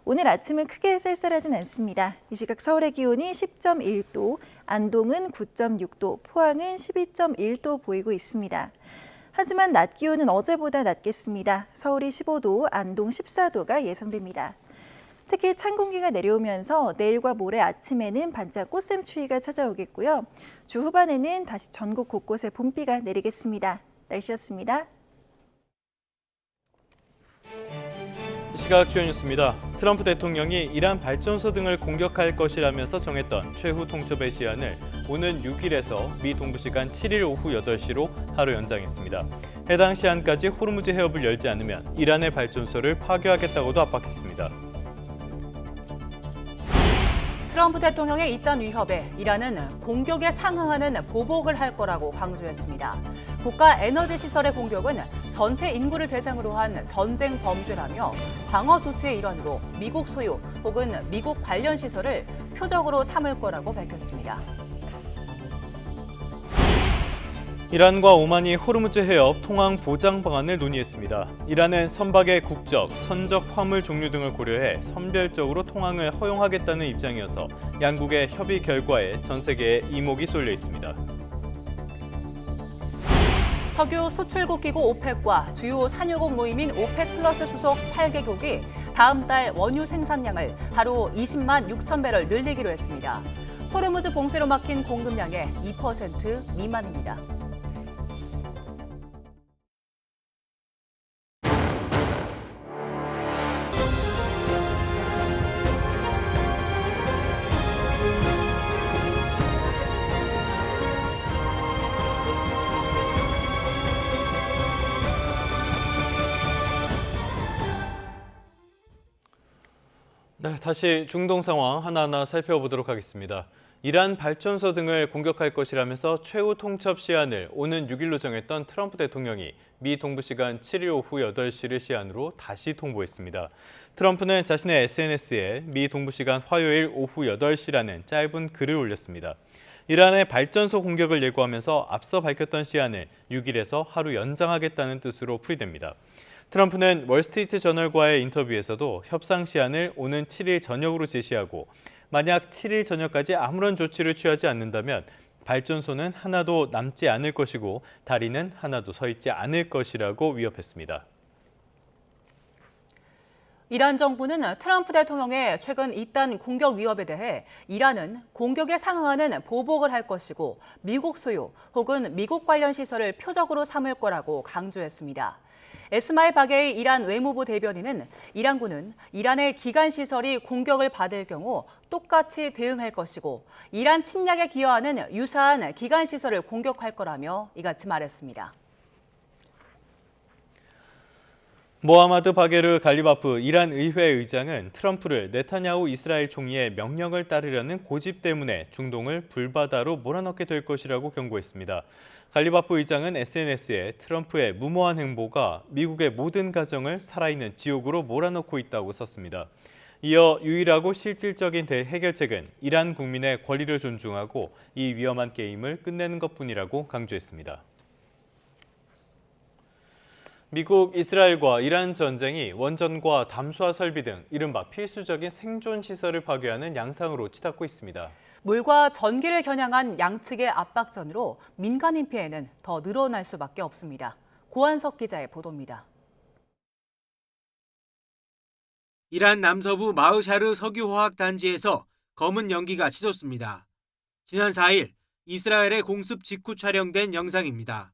[SPEAKER 9] 오늘 아침은 크게 쌀쌀하진 않습니다. 이 시각 서울의 기온이 10.1도, 안동은 9.6도, 포항은 12.1도 보이고 있습니다. 하지만 낮 기온은 어제보다 낮겠습니다. 서울이 15도, 안동 14도가 예상됩니다. 특히 찬 공기가 내려오면서 내일과 모레 아침에는 반짝 꽃샘추위가 찾아오겠고요. 주 후반에는 다시 전국 곳곳에 봄비가 내리겠습니다. 날씨였습니다.
[SPEAKER 1] 시각 주요 뉴스입니다. 트럼프 대통령이 이란 발전소 등을 공격할 것이라면서 정했던 최후 통첩의 시한을 오는 6일에서 미 동부 시간 7일 오후 8시로 하루 연장했습니다. 해당 시한까지 호르무즈 해협을 열지 않으면 이란의 발전소를 파괴하겠다고도 압박했습니다.
[SPEAKER 2] 트럼프 대통령의 이딴 위협에 이란은 공격에 상응하는 보복을 할 거라고 강조했습니다. 국가 에너지 시설의 공격은 전체 인구를 대상으로 한 전쟁 범죄라며 방어 조치의 일환으로 미국 소유 혹은 미국 관련 시설을 표적으로 삼을 거라고 밝혔습니다.
[SPEAKER 1] 이란과 오만이 호르무즈 해협 통항 보장 방안을 논의했습니다. 이란은 선박의 국적, 선적 화물 종류 등을 고려해 선별적으로 통항을 허용하겠다는 입장이어서 양국의 협의 결과에 전 세계에 이목이 쏠려 있습니다.
[SPEAKER 2] 석유 수출국 기구 오펙과 주요 산유국 모임인 오펙 플러스 수속 8개국이 다음 달 원유 생산량을 하루 20만 6천 배럴 늘리기로 했습니다. 호르무즈 봉쇄로 막힌 공급량의 2% 미만입니다.
[SPEAKER 1] 네, 다시 중동 상황 하나하나 살펴보도록 하겠습니다. 이란 발전소 등을 공격할 것이라면서 최후 통첩 시한을 오는 6일로 정했던 트럼프 대통령이 미 동부 시간 7일 오후 8시를 시한으로 다시 통보했습니다. 트럼프는 자신의 SNS에 미 동부 시간 화요일 오후 8시라는 짧은 글을 올렸습니다. 이란의 발전소 공격을 예고하면서 앞서 밝혔던 시한을 6일에서 하루 연장하겠다는 뜻으로 풀이됩니다. 트럼프는 월스트리트 저널과의 인터뷰에서도 협상 시한을 오는 7일 저녁으로 제시하고 만약 7일 저녁까지 아무런 조치를 취하지 않는다면 발전소는 하나도 남지 않을 것이고 다리는 하나도 서 있지 않을 것이라고 위협했습니다.
[SPEAKER 2] 이란 정부는 트럼프 대통령의 최근 잇단 공격 위협에 대해 이란은 공격에 상응하는 보복을 할 것이고 미국 소유 혹은 미국 관련 시설을 표적으로 삼을 거라고 강조했습니다. 에스마일 바게이 이란 외무부 대변인은 이란군은 이란의 기간 시설이 공격을 받을 경우 똑같이 대응할 것이고 이란 침략에 기여하는 유사한 기간 시설을 공격할 거라며 이같이 말했습니다.
[SPEAKER 1] 모하마드 바게르 갈리바프 이란 의회 의장은 트럼프를 네타냐후 이스라엘 총리의 명령을 따르려는 고집 때문에 중동을 불바다로 몰아넣게 될 것이라고 경고했습니다. 갈리바프 의장은 SNS에 트럼프의 무모한 행보가 미국의 모든 가정을 살아있는 지옥으로 몰아넣고 있다고 썼습니다. 이어 유일하고 실질적인 해결책은 이란 국민의 권리를 존중하고 이 위험한 게임을 끝내는 것뿐이라고 강조했습니다. 미국, 이스라엘과 이란 전쟁이 원전과 담수화 설비 등 이른바 필수적인 생존 시설을 파괴하는 양상으로 치닫고 있습니다.
[SPEAKER 2] 물과 전기를 겨냥한 양측의 압박전으로 민간인 피해는 더 늘어날 수밖에 없습니다. 고한석 기자의 보도입니다.
[SPEAKER 10] 이란 남서부 마으샤르 석유화학 단지에서 검은 연기가 치솟습니다. 지난 4일 이스라엘의 공습 직후 촬영된 영상입니다.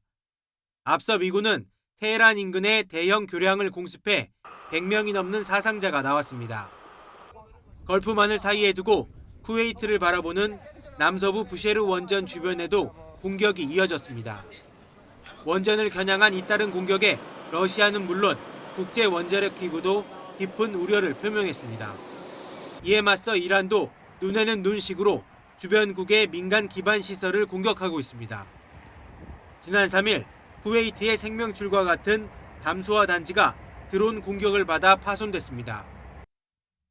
[SPEAKER 10] 앞서 미군은 테헤란 인근에 대형 교량을 공습해 100명이 넘는 사상자가 나왔습니다. 걸프만을 사이에 두고 쿠웨이트를 바라보는 남서부 부셰르 원전 주변에도 공격이 이어졌습니다. 원전을 겨냥한 잇따른 공격에 러시아는 물론 국제원자력기구도 깊은 우려를 표명했습니다. 이에 맞서 이란도 눈에는 눈식으로 주변국의 민간 기반 시설을 공격하고 있습니다. 지난 3일 쿠웨이트의 생명줄과 같은 담수화 단지가 드론 공격을 받아 파손됐습니다.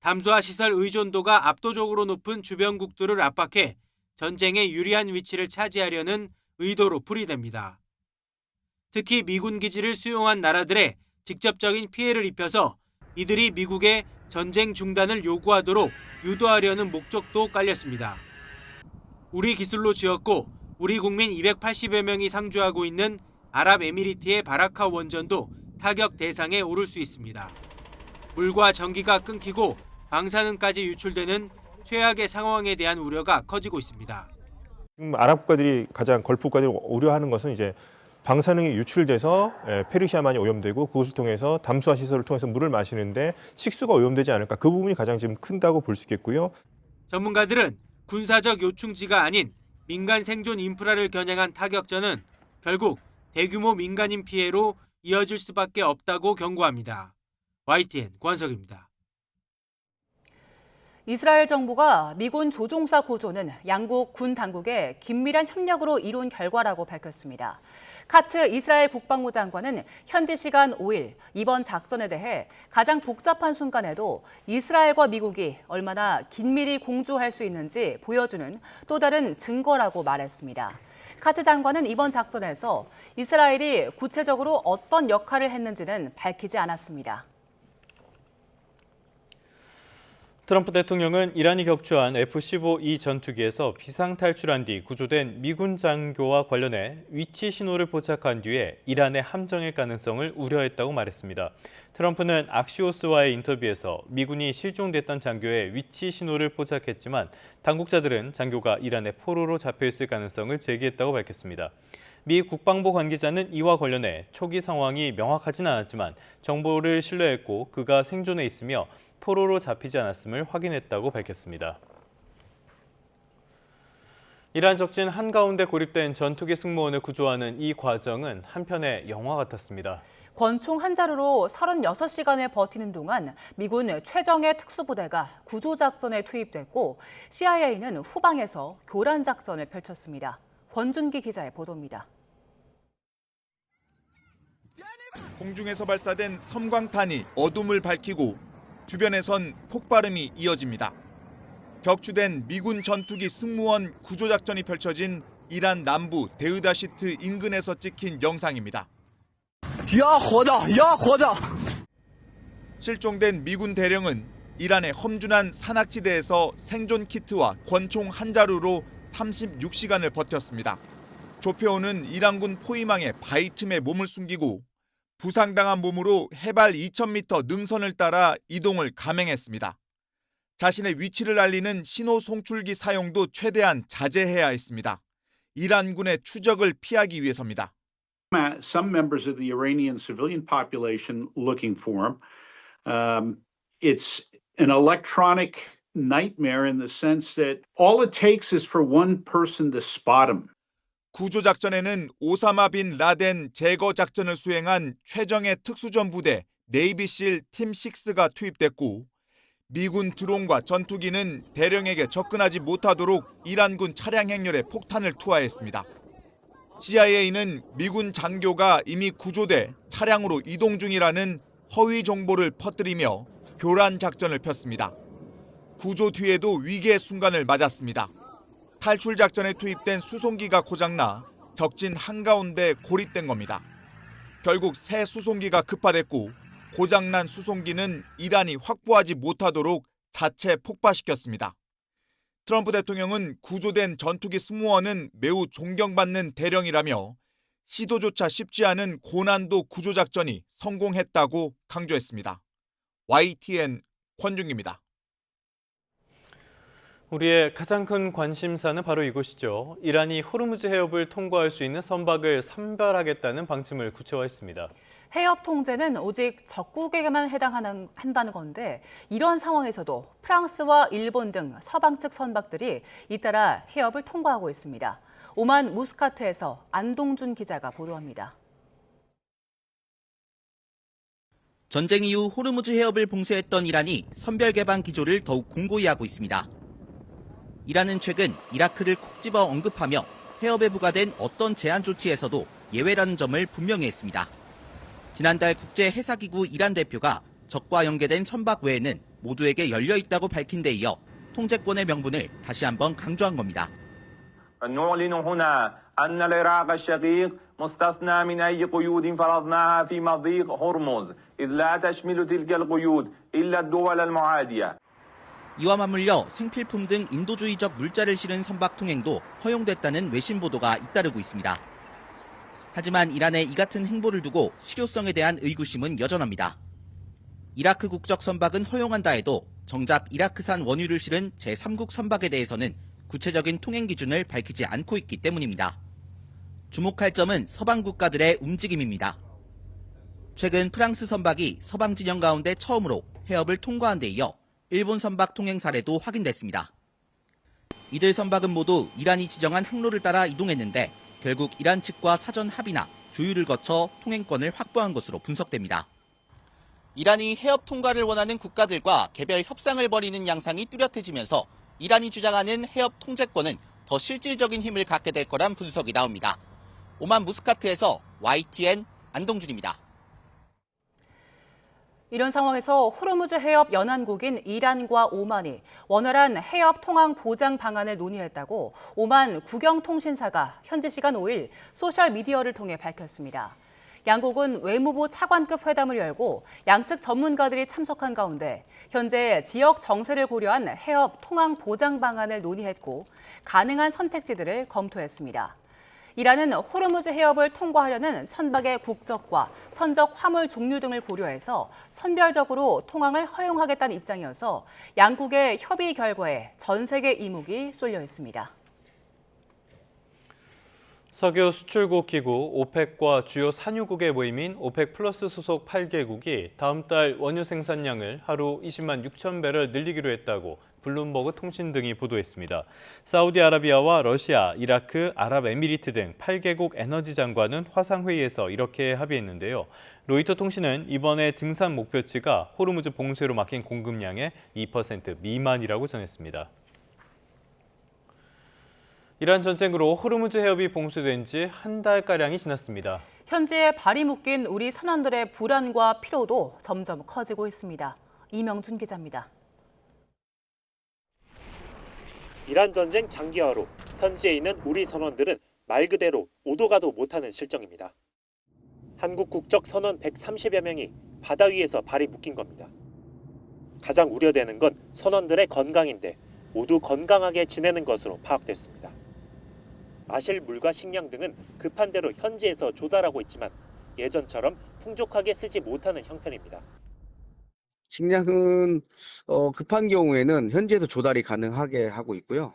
[SPEAKER 10] 담수화 시설 의존도가 압도적으로 높은 주변국들을 압박해 전쟁에 유리한 위치를 차지하려는 의도로 풀이됩니다. 특히 미군 기지를 수용한 나라들의 직접적인 피해를 입혀서 이들이 미국의 전쟁 중단을 요구하도록 유도하려는 목적도 깔렸습니다. 우리 기술로 지었고 우리 국민 280여 명이 상주하고 있는 아랍에미리트의 바라카 원전도 타격 대상에 오를 수 있습니다. 물과 전기가 끊기고 방사능까지 유출되는 최악의 상황에 대한 우려가 커지고 있습니다.
[SPEAKER 11] 지금 아랍 국가들이 가장 걸프 국가들이 우려하는 것은 이제 방사능이 유출돼서 페르시아만이 오염되고 그것을 통해서 담수화 시설을 통해서 물을 마시는데 식수가 오염되지 않을까, 그 부분이 가장 지금 큰다고 볼 수 있겠고요.
[SPEAKER 10] 전문가들은 군사적 요충지가 아닌 민간 생존 인프라를 겨냥한 타격전은 결국 대규모 민간인 피해로 이어질 수밖에 없다고 경고합니다. YTN 권석입니다.
[SPEAKER 2] 이스라엘 정부가 미군 조종사 구조는 양국 군 당국의 긴밀한 협력으로 이룬 결과라고 밝혔습니다. 카츠 이스라엘 국방부 장관은 현지 시간 5일 이번 작전에 대해 가장 복잡한 순간에도 이스라엘과 미국이 얼마나 긴밀히 공조할 수 있는지 보여주는 또 다른 증거라고 말했습니다. 카츠 장관은 이번 작전에서 이스라엘이 구체적으로 어떤 역할을 했는지는 밝히지 않았습니다.
[SPEAKER 1] 트럼프 대통령은 이란이 격추한 F-15E 전투기에서 비상탈출한 뒤 구조된 미군 장교와 관련해 위치 신호를 포착한 뒤에 이란의 함정일 가능성을 우려했다고 말했습니다. 트럼프는 악시오스와의 인터뷰에서 미군이 실종됐던 장교의 위치 신호를 포착했지만 당국자들은 장교가 이란의 포로로 잡혀있을 가능성을 제기했다고 밝혔습니다. 미 국방부 관계자는 이와 관련해 초기 상황이 명확하진 않았지만 정보를 신뢰했고 그가 생존해 있으며 포로로 잡히지 않았음을 확인했다고 밝혔습니다. 이란 적진 한가운데 고립된 전투기 승무원을 구조하는 이 과정은 한편의 영화 같았습니다.
[SPEAKER 2] 권총 한 자루로 36시간을 버티는 동안 미군 최정예 특수부대가 구조작전에 투입됐고 CIA는 후방에서 교란작전을 펼쳤습니다. 권준기 기자의 보도입니다.
[SPEAKER 12] 공중에서 발사된 섬광탄이 어둠을 밝히고 주변에선 폭발음이 이어집니다. 격추된 미군 전투기 승무원 구조작전이 펼쳐진 이란 남부 데으다시트 인근에서 찍힌 영상입니다. 실종된 미군 대령은 이란의 험준한 산악지대에서 생존 키트와 권총 한 자루로 36시간을 버텼습니다. 조표호는 이란군 포위망의 바위 틈에 몸을 숨기고 부상당한 몸으로 해발 2,000m 능선을 따라 이동을 감행했습니다. 자신의 위치를 알리는 신호 송출기 사용도 최대한 자제해야 했습니다. 이란군의 추적을 피하기 위해서입니다.
[SPEAKER 13] Some members of the Iranian civilian population looking for him. It's an electronic nightmare in the sense that all it takes is for one person to spot him.
[SPEAKER 12] 구조작전에는 오사마 빈 라덴 제거 작전을 수행한 최정예 특수전 부대 네이비실 팀 6가 투입됐고 미군 드론과 전투기는 대령에게 접근하지 못하도록 이란군 차량 행렬에 폭탄을 투하했습니다. CIA는 미군 장교가 이미 구조돼 차량으로 이동 중이라는 허위 정보를 퍼뜨리며 교란 작전을 폈습니다. 구조 뒤에도 위기의 순간을 맞았습니다. 탈출 작전에 투입된 수송기가 고장나 적진 한가운데 고립된 겁니다. 결국 새 수송기가 급파됐고 고장난 수송기는 이란이 확보하지 못하도록 자체 폭파시켰습니다. 트럼프 대통령은 구조된 전투기 승무원은 매우 존경받는 대령이라며 시도조차 쉽지 않은 고난도 구조작전이 성공했다고 강조했습니다. YTN 권중기입니다.
[SPEAKER 1] 우리의 가장 큰 관심사는 바로 이곳이죠. 이란이 호르무즈 해협을 통과할 수 있는 선박을 선별하겠다는 방침을 구체화했습니다.
[SPEAKER 2] 해협 통제는 오직 적국에게만 한다는 건데 이런 상황에서도 프랑스와 일본 등 서방 측 선박들이 잇따라 해협을 통과하고 있습니다. 오만 무스카트에서 안동준 기자가 보도합니다.
[SPEAKER 14] 전쟁 이후 호르무즈 해협을 봉쇄했던 이란이 선별 개방 기조를 더욱 공고히 하고 있습니다. 이란은 최근 이라크를 콕 집어 언급하며 해협에 부과된 어떤 제한 조치에서도 예외라는 점을 분명히 했습니다. 지난달 국제해사기구 이란 대표가 적과 연계된 선박 외에는 모두에게 열려 있다고 밝힌 데 이어 통제권의 명분을 다시 한번 강조한 겁니다.
[SPEAKER 15] نعلن هنا أن العراق الشقيق مستثنى من أي قيود فرضناها في مضيق هرمز إذ لا تشمل تلك القيود إلا الدول المعادية.
[SPEAKER 14] 이와 맞물려 생필품 등 인도주의적 물자를 실은 선박 통행도 허용됐다는 외신 보도가 잇따르고 있습니다. 하지만 이란의 이 같은 행보를 두고 실효성에 대한 의구심은 여전합니다. 이라크 국적 선박은 허용한다 해도 정작 이라크산 원유를 실은 제3국 선박에 대해서는 구체적인 통행 기준을 밝히지 않고 있기 때문입니다. 주목할 점은 서방 국가들의 움직임입니다. 최근 프랑스 선박이 서방 진영 가운데 처음으로 해협을 통과한 데 이어 일본 선박 통행 사례도 확인됐습니다. 이들 선박은 모두 이란이 지정한 항로를 따라 이동했는데 결국 이란 측과 사전 합의나 조율을 거쳐 통행권을 확보한 것으로 분석됩니다. 이란이 해협 통과를 원하는 국가들과 개별 협상을 벌이는 양상이 뚜렷해지면서 이란이 주장하는 해협 통제권은 더 실질적인 힘을 갖게 될 거란 분석이 나옵니다. 오만 무스카트에서 YTN 안동준입니다.
[SPEAKER 2] 이런 상황에서 호르무즈 해협 연안국인 이란과 오만이 원활한 해협 통항 보장 방안을 논의했다고 오만 국영통신사가 현지 시간 5일 소셜미디어를 통해 밝혔습니다. 양국은 외무부 차관급 회담을 열고 양측 전문가들이 참석한 가운데 현재 지역 정세를 고려한 해협 통항 보장 방안을 논의했고 가능한 선택지들을 검토했습니다. 이란은 호르무즈 해협을 통과하려는 선박의 국적과 선적 화물 종류 등을 고려해서 선별적으로 통항을 허용하겠다는 입장이어서 양국의 협의 결과에 전 세계 이목이 쏠려 있습니다.
[SPEAKER 1] 석유 수출국 기구 오펙과 주요 산유국의 모임인 오펙 플러스 소속 8개국이 다음 달 원유 생산량을 하루 20만 6천 배럴 늘리기로 했다고 블룸버그 통신 등이 보도했습니다. 사우디아라비아와 러시아, 이라크, 아랍에미리트 등 8개국 에너지 장관은 화상회의에서 이렇게 합의했는데요. 로이터 통신은 이번에 등산 목표치가 호르무즈 봉쇄로 막힌 공급량의 2% 미만이라고 전했습니다. 이란 전쟁으로 호르무즈 해협이 봉쇄된 지 한 달가량이 지났습니다.
[SPEAKER 2] 현지에 발이 묶인 우리 선원들의 불안과 피로도 점점 커지고 있습니다. 이명준 기자입니다.
[SPEAKER 17] 이란 전쟁 장기화로 현지에 있는 우리 선원들은 말 그대로 오도 가도 못하는 실정입니다. 한국 국적 선원 130여 명이 바다 위에서 발이 묶인 겁니다. 가장 우려되는 건 선원들의 건강인데 모두 건강하게 지내는 것으로 파악됐습니다. 마실 물과 식량 등은 급한 대로 현지에서 조달하고 있지만 예전처럼 풍족하게 쓰지 못하는 형편입니다.
[SPEAKER 16] 식량은 급한 경우에는 현지에서 조달이 가능하게 하고 있고요.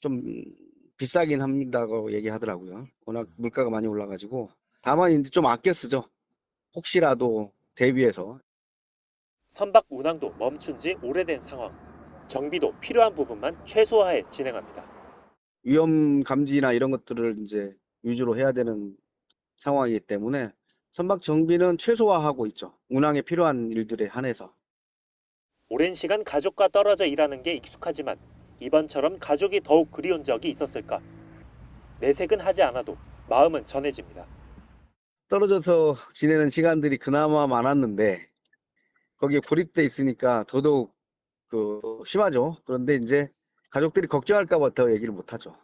[SPEAKER 16] 좀 비싸긴 합니다고 얘기하더라고요. 워낙 물가가 많이 올라가지고. 다만 이제 좀 아껴 쓰죠. 혹시라도 대비해서.
[SPEAKER 17] 선박 운항도 멈춘 지 오래된 상황. 정비도 필요한 부분만 최소화해 진행합니다.
[SPEAKER 16] 위험 감지나 이런 것들을 이제 위주로 해야 되는 상황이기 때문에 선박 정비는 최소화하고 있죠. 운항에 필요한 일들에 한해서.
[SPEAKER 17] 오랜 시간 가족과 떨어져 일하는 게 익숙하지만 이번처럼 가족이 더욱 그리운 적이 있었을까? 내색은 하지 않아도 마음은 전해집니다.
[SPEAKER 16] 떨어져서 지내는 시간들이 그나마 많았는데 거기에 고립돼 있으니까 더더욱 심하죠. 그런데 이제 가족들이 걱정할까 봐 더 얘기를 못 하죠.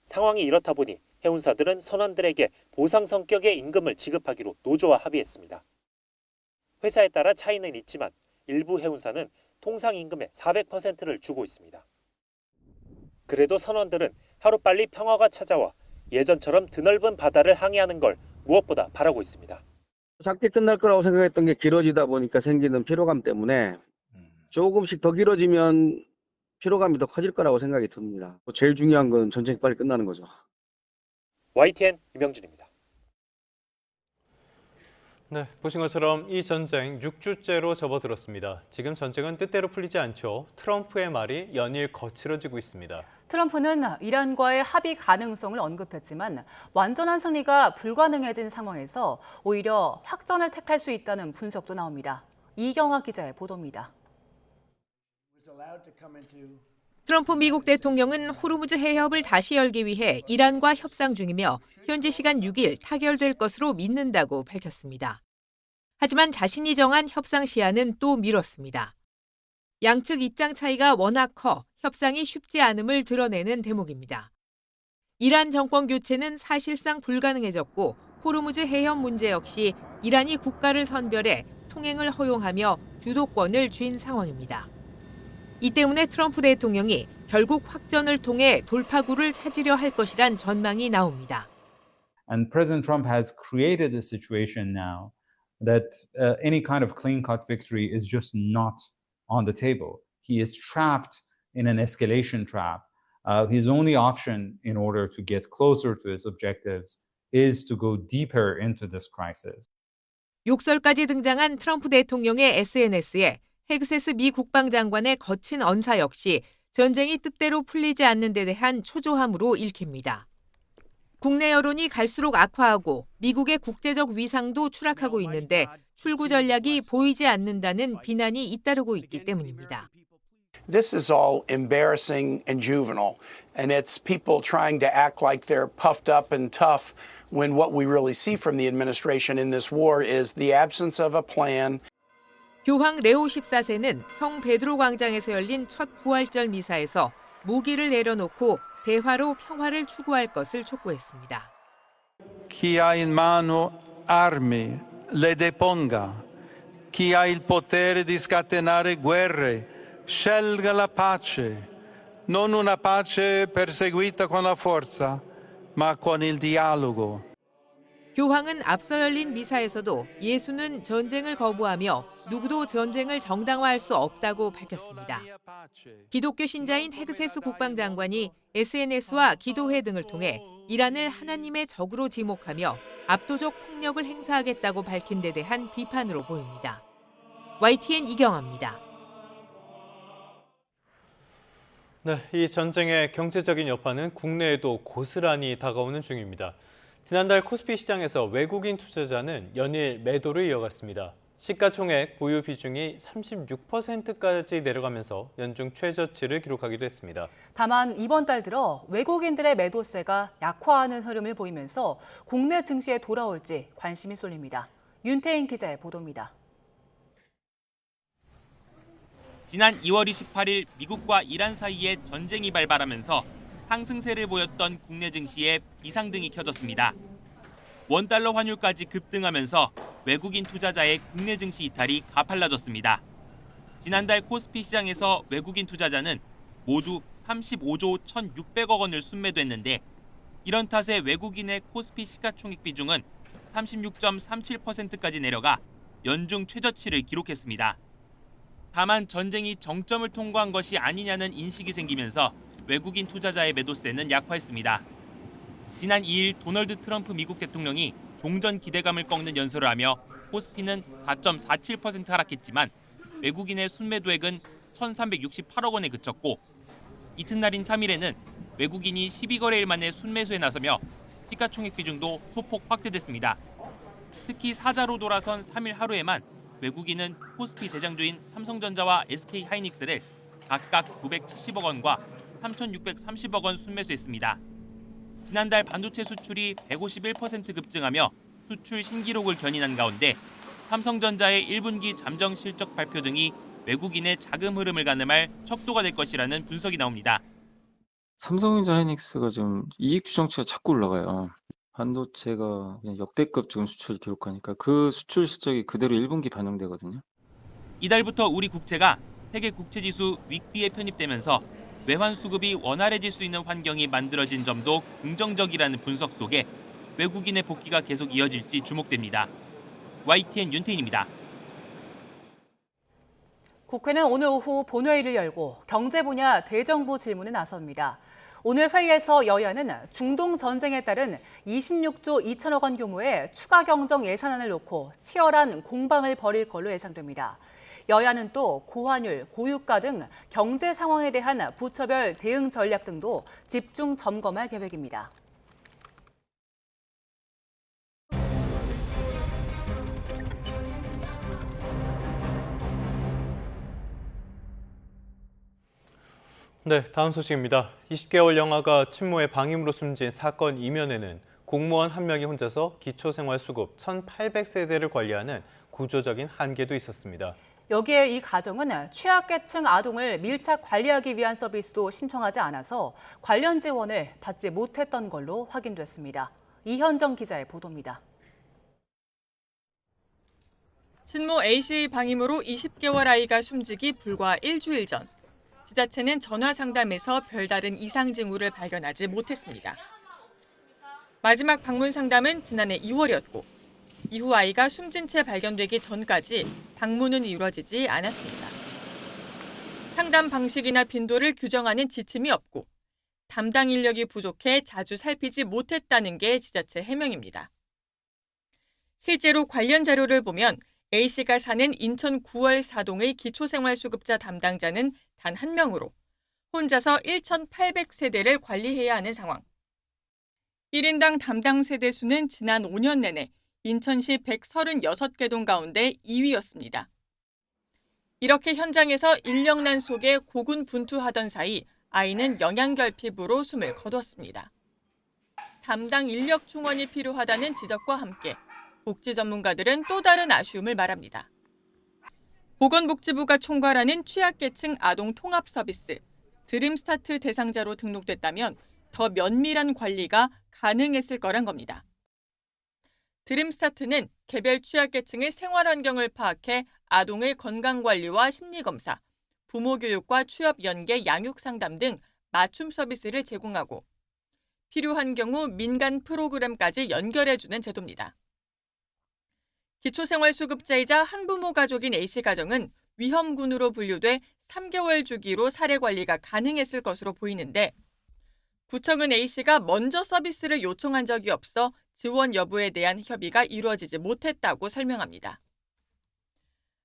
[SPEAKER 17] 상황이 이렇다 보니 해운사들은 선원들에게 보상 성격의 임금을 지급하기로 노조와 합의했습니다. 회사에 따라 차이는 있지만 일부 해운사는 통상 임금의 400%를 주고 있습니다. 그래도 선원들은 하루빨리 평화가 찾아와 예전처럼 드넓은 바다를 항해하는 걸 무엇보다 바라고 있습니다.
[SPEAKER 16] 작게 끝날 거라고 생각했던 게 길어지다 보니까 생기는 피로감 때문에 조금씩 더 길어지면 피로감이 더 커질 거라고 생각이 듭니다. 제일 중요한 건 전쟁이 빨리 끝나는 거죠.
[SPEAKER 17] YTN 유명준입니다.
[SPEAKER 1] 네, 보신 것처럼 이 전쟁 6주째로 접어들었습니다. 지금 전쟁은 뜻대로 풀리지 않죠. 트럼프의 말이 연일 거칠어지고 있습니다.
[SPEAKER 2] 트럼프는 이란과의 합의 가능성을 언급했지만 완전한 승리가 불가능해진 상황에서 오히려 확전을 택할 수 있다는 분석도 나옵니다. 이경아 기자의 보도입니다.
[SPEAKER 18] 트럼프 미국 대통령은 호르무즈 해협을 다시 열기 위해 이란과 협상 중이며 현지 시간 6일 타결될 것으로 믿는다고 밝혔습니다. 하지만 자신이 정한 협상 시한은 또 미뤘습니다. 양측 입장 차이가 워낙 커 협상이 쉽지 않음을 드러내는 대목입니다. 이란 정권 교체는 사실상 불가능해졌고 호르무즈 해협 문제 역시 이란이 국가를 선별해 통행을 허용하며 주도권을 쥔 상황입니다. 이 때문에 트럼프 대통령이 결국 확전을 통해 돌파구를 찾으려 할 것이란 전망이 나옵니다.
[SPEAKER 19] And President Trump has created a situation now that any kind of clean-cut victory is just not on the table. He is trapped in an escalation trap. His only option in order to get closer to his objectives is to go deeper into this crisis.
[SPEAKER 18] 욕설까지 등장한 트럼프 대통령의 SNS에 헥세스 미 국방장관의 거친 언사 역시 전쟁이 뜻대로 풀리지 않는 데 대한 초조함으로 읽힙니다. 국내 여론이 갈수록 악화하고 미국의 국제적 위상도 추락하고 있는데 출구 전략이 보이지 않는다는 비난이 잇따르고 있기 때문입니다.
[SPEAKER 21] This is all embarrassing and juvenile, and it's people trying to act like they're puffed up and tough when what we really see from the administration in this war is the absence of a plan.
[SPEAKER 18] 교황 레오 14세는 성 베드로 광장에서 열린 첫 부활절 미사에서 무기를 내려놓고 대화로 평화를 추구할 것을 촉구했습니다.
[SPEAKER 25] Chi ha in mano armi le deponga. Chi ha il potere di scatenare guerre scelga la pace. Non una pace perseguita con la forza, ma con il dialogo.
[SPEAKER 18] 교황은 앞서 열린 미사에서도 예수는 전쟁을 거부하며 누구도 전쟁을 정당화할 수 없다고 밝혔습니다. 기독교 신자인 헥세스 국방장관이 SNS와 기도회 등을 통해 이란을 하나님의 적으로 지목하며 압도적 폭력을 행사하겠다고 밝힌 데 대한 비판으로 보입니다. YTN 이경아입니다.
[SPEAKER 1] 네, 이 전쟁의 경제적인 여파는 국내에도 고스란히 다가오는 중입니다. 지난달 코스피 시장에서 외국인 투자자는 연일 매도를 이어갔습니다. 시가총액 보유 비중이 36%까지 내려가면서 연중 최저치를 기록하기도 했습니다.
[SPEAKER 2] 다만 이번 달 들어 외국인들의 매도세가 약화하는 흐름을 보이면서 국내 증시에 돌아올지 관심이 쏠립니다. 윤태인 기자의 보도입니다.
[SPEAKER 26] 지난 2월 28일 미국과 이란 사이에 전쟁이 발발하면서 상승세를 보였던 국내 증시에 비상등이 켜졌습니다. 원달러 환율까지 급등하면서 외국인 투자자의 국내 증시 이탈이 가팔라졌습니다. 지난달 코스피 시장에서 외국인 투자자는 모두 35조 1,600억 원을 순매도했는데 이런 탓에 외국인의 코스피 시가총액 비중은 36.37%까지 내려가 연중 최저치를 기록했습니다. 다만 전쟁이 정점을 통과한 것이 아니냐는 인식이 생기면서 외국인 투자자의 매도세는 약화했습니다. 지난 2일 도널드 트럼프 미국 대통령이 종전 기대감을 꺾는 연설을 하며 코스피는 4.47% 하락했지만 외국인의 순매도액은 1,368억 원에 그쳤고 이튿날인 3일에는 외국인이 12거래일 만에 순매수에 나서며 시가총액 비중도 소폭 확대됐습니다. 특히 사자로 돌아선 3일 하루에만 외국인은 코스피 대장주인 삼성전자와 SK하이닉스를 각각 970억 원과 3,630억 원 순매수했습니다. 지난달 반도체 수출이 151% 급증하며 수출 신기록을 견인한 가운데 삼성전자의 1분기 잠정 실적 발표 등이 외국인의 자금 흐름을 가늠할 척도가 될 것이라는 분석이 나옵니다.
[SPEAKER 4] 삼성전자 하이닉스가 지금 이익 추정치가 자꾸 올라가요. 반도체가 그냥 역대급 지금 수출을 기록하니까 그 수출 실적이 그대로 1분기 반영되거든요.
[SPEAKER 26] 이달부터 우리 국채가 세계 국채지수 윅비에 편입되면서 외환 수급이 원활해질 수 있는 환경이 만들어진 점도 긍정적이라는 분석 속에 외국인의 복귀가 계속 이어질지 주목됩니다. YTN 윤태인입니다.
[SPEAKER 2] 국회는 오늘 오후 본회의를 열고 경제 분야 대정부 질문에 나섭니다. 오늘 회의에서 여야는 중동 전쟁에 따른 26조 2천억 원 규모의 추가 경정 예산안을 놓고 치열한 공방을 벌일 걸로 예상됩니다. 여야는 또 고환율, 고유가 등 경제 상황에 대한 부처별 대응 전략 등도 집중 점검할 계획입니다.
[SPEAKER 1] 네, 다음 소식입니다. 20개월 영아가 친모의 방임으로 숨진 사건 이면에는 공무원 한 명이 혼자서 기초생활수급 1,800세대를 관리하는 구조적인 한계도 있었습니다.
[SPEAKER 2] 여기에 이 가정은 취약계층 아동을 밀착 관리하기 위한 서비스도 신청하지 않아서 관련 지원을 받지 못했던 걸로 확인됐습니다. 이현정 기자의 보도입니다.
[SPEAKER 5] 친모 A씨의 방임으로 20개월 아이가 숨지기 불과 일주일 전. 지자체는 전화 상담에서 별다른 이상 징후를 발견하지 못했습니다. 마지막 방문 상담은 지난해 2월이었고 이후 아이가 숨진 채 발견되기 전까지 방문은 이루어지지 않았습니다. 상담 방식이나 빈도를 규정하는 지침이 없고 담당 인력이 부족해 자주 살피지 못했다는 게 지자체 해명입니다. 실제로 관련 자료를 보면 A씨가 사는 인천 9월 사동의 기초생활수급자 담당자는 단 한 명으로 혼자서 1,800세대를 관리해야 하는 상황. 1인당 담당 세대 수는 지난 5년 내내 인천시 136개 동 가운데 2위였습니다. 이렇게 현장에서 인력난 속에 고군분투하던 사이 아이는 영양결핍으로 숨을 거뒀습니다. 담당 인력 충원이 필요하다는 지적과 함께 복지 전문가들은 또 다른 아쉬움을 말합니다. 보건복지부가 총괄하는 취약계층 아동 통합 서비스 드림스타트 대상자로 등록됐다면 더 면밀한 관리가 가능했을 거란 겁니다. 드림스타트는 개별 취약계층의 생활환경을 파악해 아동의 건강관리와 심리검사, 부모교육과 취업 연계 양육상담 등 맞춤 서비스를 제공하고 필요한 경우 민간 프로그램까지 연결해주는 제도입니다. 기초생활수급자이자 한부모 가족인 A씨 가정은 위험군으로 분류돼 3개월 주기로 사례 관리가 가능했을 것으로 보이는데 구청은 A씨가 먼저 서비스를 요청한 적이 없어 지원 여부에 대한 협의가 이루어지지 못했다고 설명합니다.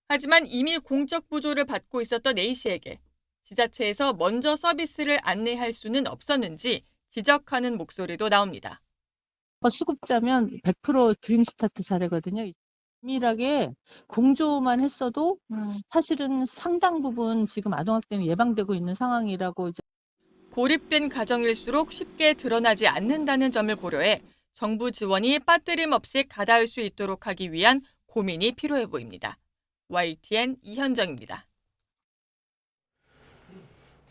[SPEAKER 5] 하지만 이미 공적 부조를 받고 있었던 A씨에게 지자체에서 먼저 서비스를 안내할 수는 없었는지 지적하는 목소리도 나옵니다.
[SPEAKER 20] 수급자면 100% 드림스타트 사례거든요. 면밀하게 공조만 했어도 사실은 상당 부분 지금 아동학대는 예방되고 있는 상황이라고
[SPEAKER 5] 고립된 가정일수록 쉽게 드러나지 않는다는 점을 고려해 정부 지원이 빠뜨림 없이 가닿을 수 있도록 하기 위한 고민이 필요해 보입니다. YTN 이현정입니다.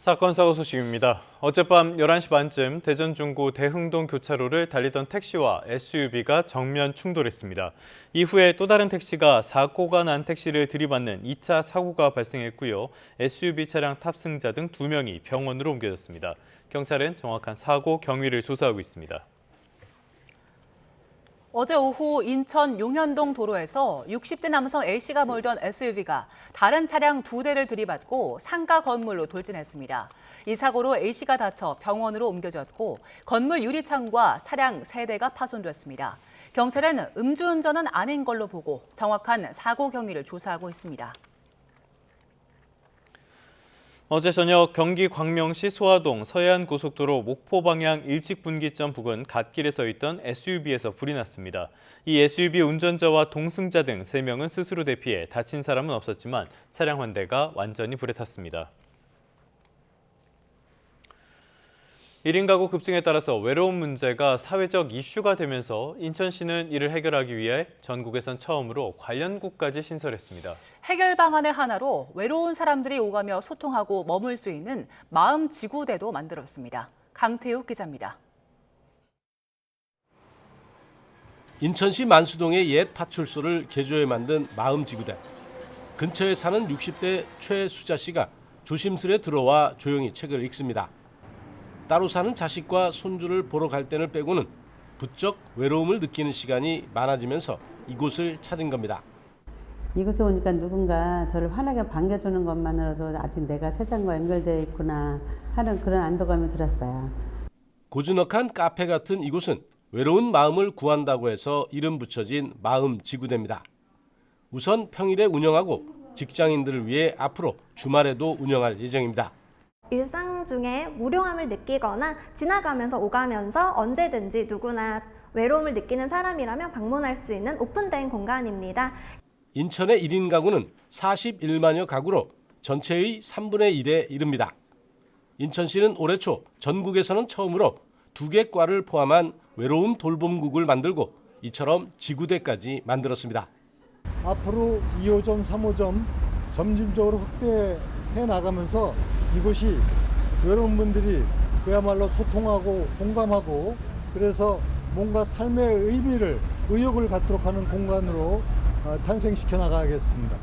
[SPEAKER 1] 사건 사고 소식입니다. 어젯밤 11시 반쯤 대전 중구 대흥동 교차로를 달리던 택시와 SUV가 정면 충돌했습니다. 이후에 또 다른 택시가 사고가 난 택시를 들이받는 2차 사고가 발생했고요. SUV 차량 탑승자 등 2명이 병원으로 옮겨졌습니다. 경찰은 정확한 사고 경위를 조사하고 있습니다.
[SPEAKER 2] 어제 오후 인천 용현동 도로에서 60대 남성 A씨가 몰던 SUV가 다른 차량 2대를 들이받고 상가 건물로 돌진했습니다. 이 사고로 A씨가 다쳐 병원으로 옮겨졌고 건물 유리창과 차량 3대가 파손됐습니다. 경찰은 음주운전은 아닌 걸로 보고 정확한 사고 경위를 조사하고 있습니다.
[SPEAKER 1] 어제 저녁 경기 광명시 소화동 서해안고속도로 목포 방향 일직분기점 부근 갓길에 서 있던 SUV에서 불이 났습니다. 이 SUV 운전자와 동승자 등 3명은 스스로 대피해 다친 사람은 없었지만 차량 한 대가 완전히 불에 탔습니다. 1인 가구 급증에 따라서 외로움 문제가 사회적 이슈가 되면서 인천시는 이를 해결하기 위해 전국에선 처음으로 관련국까지 신설했습니다.
[SPEAKER 2] 해결 방안의 하나로 외로운 사람들이 오가며 소통하고 머물 수 있는 마음지구대도 만들었습니다. 강태욱 기자입니다.
[SPEAKER 3] 인천시 만수동의 옛 파출소를 개조해 만든 마음지구대. 근처에 사는 60대 최수자 씨가 조심스레 들어와 조용히 책을 읽습니다. 따로 사는 자식과 손주를 보러 갈 때를 빼고는 부쩍 외로움을 느끼는 시간이 많아지면서 이곳을 찾은 겁니다.
[SPEAKER 6] 이곳에 오니까 누군가 저를 환하게 반겨주는 것만으로도 아직 내가 세상과 연결되어 있구나 하는 그런 안도감이 들었어요.
[SPEAKER 3] 고즈넉한 카페 같은 이곳은 외로운 마음을 구한다고 해서 이름 붙여진 마음지구대입니다. 우선 평일에 운영하고 직장인들을 위해 앞으로 주말에도 운영할 예정입니다.
[SPEAKER 8] 일상 중에 무료함을 느끼거나 지나가면서 오가면서 언제든지 누구나 외로움을 느끼는 사람이라면 방문할 수 있는 오픈된 공간입니다.
[SPEAKER 3] 인천의 1인 가구는 41만여 가구로 전체의 3분의 1에 이릅니다. 인천시는 올해 초 전국에서는 처음으로 2개 과를 포함한 외로움 돌봄국을 만들고 이처럼 지구대까지 만들었습니다.
[SPEAKER 22] 앞으로 2호점, 3호점 점진적으로 확대해 나가면서 이곳이 외로운 분들이 그야말로 소통하고 공감하고 그래서 뭔가 삶의 의미를 의욕을 갖도록 하는 공간으로 탄생시켜 나가겠습니다.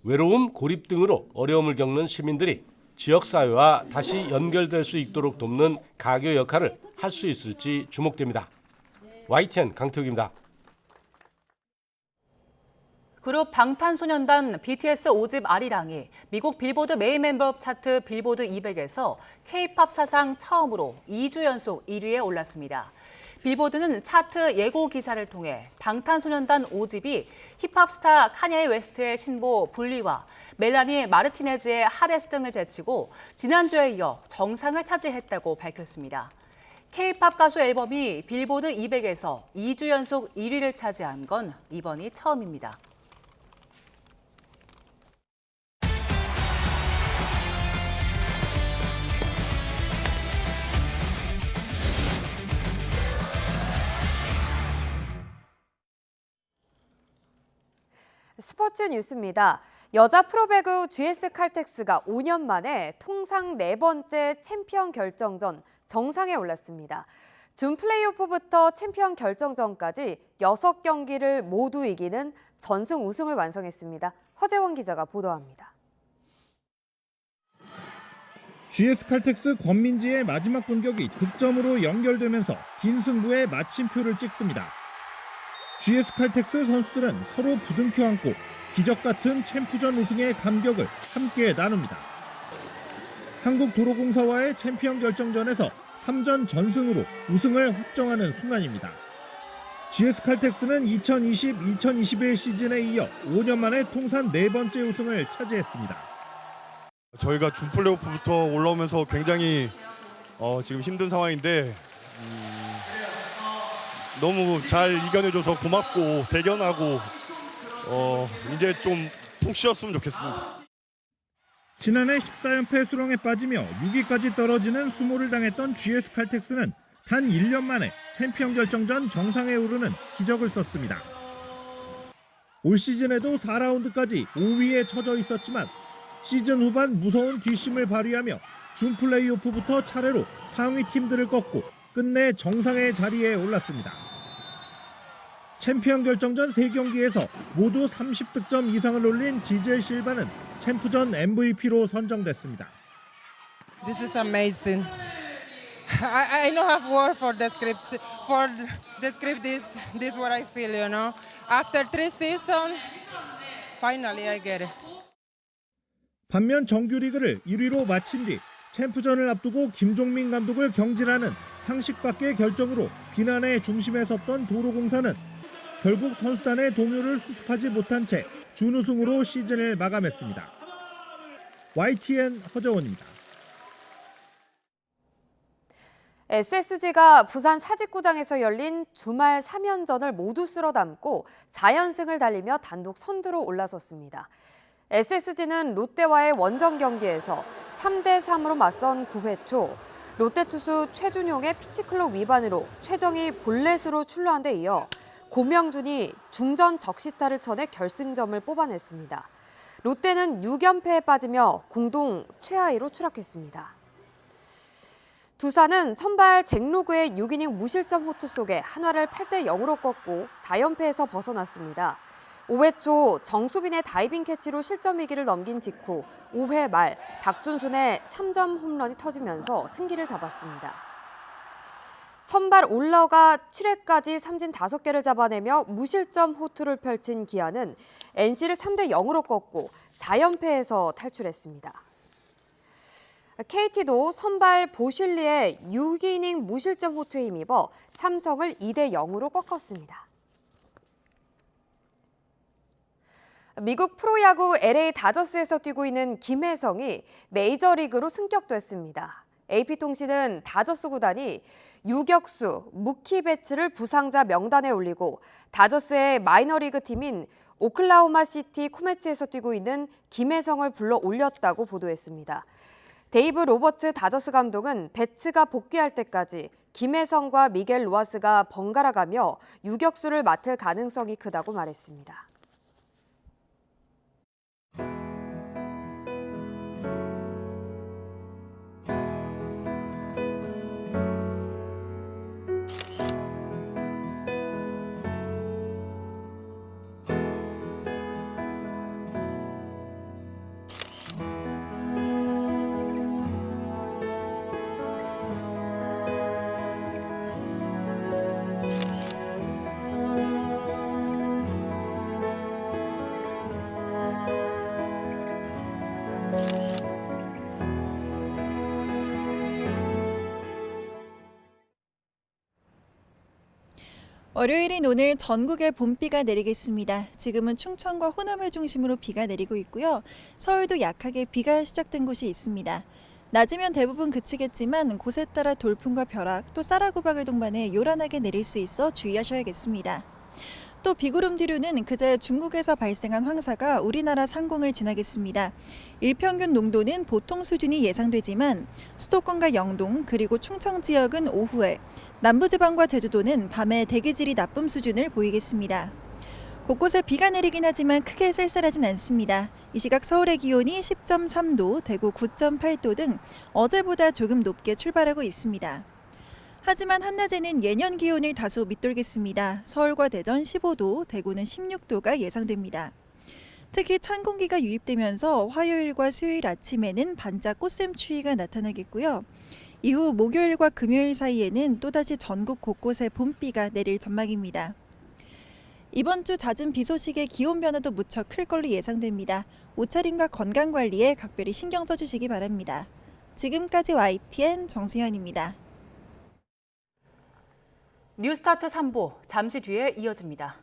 [SPEAKER 3] 외로움, 고립 등으로 어려움을 겪는 시민들이 지역사회와 다시 연결될 수 있도록 돕는 가교 역할을 할 수 있을지 주목됩니다. YTN 강태욱입니다.
[SPEAKER 2] 그룹 방탄소년단 BTS 5집 아리랑이 미국 빌보드 메인 멤버 차트 빌보드 200에서 K-팝 사상 처음으로 2주 연속 1위에 올랐습니다. 빌보드는 차트 예고 기사를 통해 방탄소년단 5집이 힙합 스타 카니에 웨스트의 신보 불리와 멜라니 마르티네즈의 하데스 등을 제치고 지난주에 이어 정상을 차지했다고 밝혔습니다. K-팝 가수 앨범이 빌보드 200에서 2주 연속 1위를 차지한 건 이번이 처음입니다.
[SPEAKER 23] 스포츠 뉴스입니다. 여자 프로배구 GS 칼텍스가 5년 만에 통상 4번째 챔피언 결정전 정상에 올랐습니다. 준 플레이오프부터 챔피언 결정전까지 6경기를 모두 이기는 전승 우승을 완성했습니다. 허재원 기자가 보도합니다.
[SPEAKER 24] GS 칼텍스 권민지의 마지막 공격이 득점으로 연결되면서 긴 승부에 마침표를 찍습니다. GS 칼텍스 선수들은 서로 부둥켜 안고 기적 같은 챔프전 우승의 감격을 함께 나눕니다. 한국도로공사와의 챔피언 결정전에서 3전 전승으로 우승을 확정하는 순간입니다. GS 칼텍스는 2020-2021 시즌에 이어 5년 만에 통산 4번째 우승을 차지했습니다.
[SPEAKER 27] 저희가 준 플레이오프부터 올라오면서 굉장히 지금 힘든 상황인데 너무 잘 이겨내줘서 고맙고 대견하고 이제 좀 푹 쉬었으면 좋겠습니다.
[SPEAKER 24] 지난해 14연패 수렁에 빠지며 6위까지 떨어지는 수모를 당했던 GS 칼텍스는 단 1년 만에 챔피언 결정전 정상에 오르는 기적을 썼습니다. 올 시즌에도 4라운드까지 5위에 처져 있었지만 시즌 후반 무서운 뒷심을 발휘하며 준 플레이오프부터 차례로 상위 팀들을 꺾고 끝내 정상의 자리에 올랐습니다. 챔피언 결정전 3경기에서 모두 30득점 이상을 올린 지젤 실바는 챔프전 MVP로 선정됐습니다.
[SPEAKER 28] This is amazing. I don't have word for the script, for
[SPEAKER 7] describe this is what I feel, you know. After 3 seasons, finally I get it.
[SPEAKER 24] 반면 정규리그를 1위로 마친 뒤 챔프전을 앞두고 김종민 감독을 경질하는 상식 밖의 결정으로 비난의 중심에 섰던 도로공사는 결국 선수단의 동요를 수습하지 못한 채 준우승으로 시즌을 마감했습니다. YTN 허정원입니다.
[SPEAKER 23] SSG가 부산 사직구장에서 열린 주말 3연전을 모두 쓸어담고 4연승을 달리며 단독 선두로 올라섰습니다. SSG는 롯데와의 원정 경기에서 3대3으로 맞선 9회 초 롯데 투수 최준용의 피치클록 위반으로 최정이 볼넷으로 출루한 데 이어 고명준이 중전 적시타를 쳐내 결승점을 뽑아냈습니다. 롯데는 6연패에 빠지며 공동 최하위로 추락했습니다. 두산은 선발 잭로그의 6이닝 무실점 호투 속에 한화를 8대0으로 꺾고 4연패에서 벗어났습니다. 5회 초 정수빈의 다이빙 캐치로 실점 위기를 넘긴 직후 5회 말 박준순의 3점 홈런이 터지면서 승기를 잡았습니다. 선발 올러가 7회까지 삼진 5개를 잡아내며 무실점 호투를 펼친 기아는 NC를 3대0으로 꺾고 4연패에서 탈출했습니다. KT도 선발 보실리의 6이닝 무실점 호투에 힘입어 삼성을 2대0으로 꺾었습니다. 미국 프로야구 LA 다저스에서 뛰고 있는 김혜성이 메이저리그로 승격됐습니다. AP통신은 다저스 구단이 유격수 무키 베츠를 부상자 명단에 올리고 다저스의 마이너리그 팀인 오클라호마 시티 코메츠에서 뛰고 있는 김혜성을 불러 올렸다고 보도했습니다. 데이브 로버츠 다저스 감독은 베츠가 복귀할 때까지 김혜성과 미겔 로하스가 번갈아가며 유격수를 맡을 가능성이 크다고 말했습니다.
[SPEAKER 9] 월요일인 오늘 전국에 봄비가 내리겠습니다. 지금은 충청과 호남을 중심으로 비가 내리고 있고요. 서울도 약하게 비가 시작된 곳이 있습니다. 낮이면 대부분 그치겠지만 곳에 따라 돌풍과 벼락, 또 쌀아구박을 동반해 요란하게 내릴 수 있어 주의하셔야겠습니다. 또 비구름 뒤로는 그제 중국에서 발생한 황사가 우리나라 상공을 지나겠습니다. 일평균 농도는 보통 수준이 예상되지만 수도권과 영동 그리고 충청 지역은 오후에, 남부지방과 제주도는 밤에 대기질이 나쁨 수준을 보이겠습니다. 곳곳에 비가 내리긴 하지만 크게 쌀쌀하진 않습니다. 이 시각 서울의 기온이 10.3도, 대구 9.8도 등 어제보다 조금 높게 출발하고 있습니다. 하지만 한낮에는 예년 기온을 다소 밑돌겠습니다. 서울과 대전 15도, 대구는 16도가 예상됩니다. 특히 찬 공기가 유입되면서 화요일과 수요일 아침에는 반짝 꽃샘 추위가 나타나겠고요. 이후 목요일과 금요일 사이에는 또다시 전국 곳곳에 봄비가 내릴 전망입니다. 이번 주 잦은 비 소식에 기온 변화도 무척 클 걸로 예상됩니다. 옷차림과 건강관리에 각별히 신경 써주시기 바랍니다. 지금까지 YTN 정수현입니다.
[SPEAKER 2] 뉴스타트 3부 잠시 뒤에 이어집니다.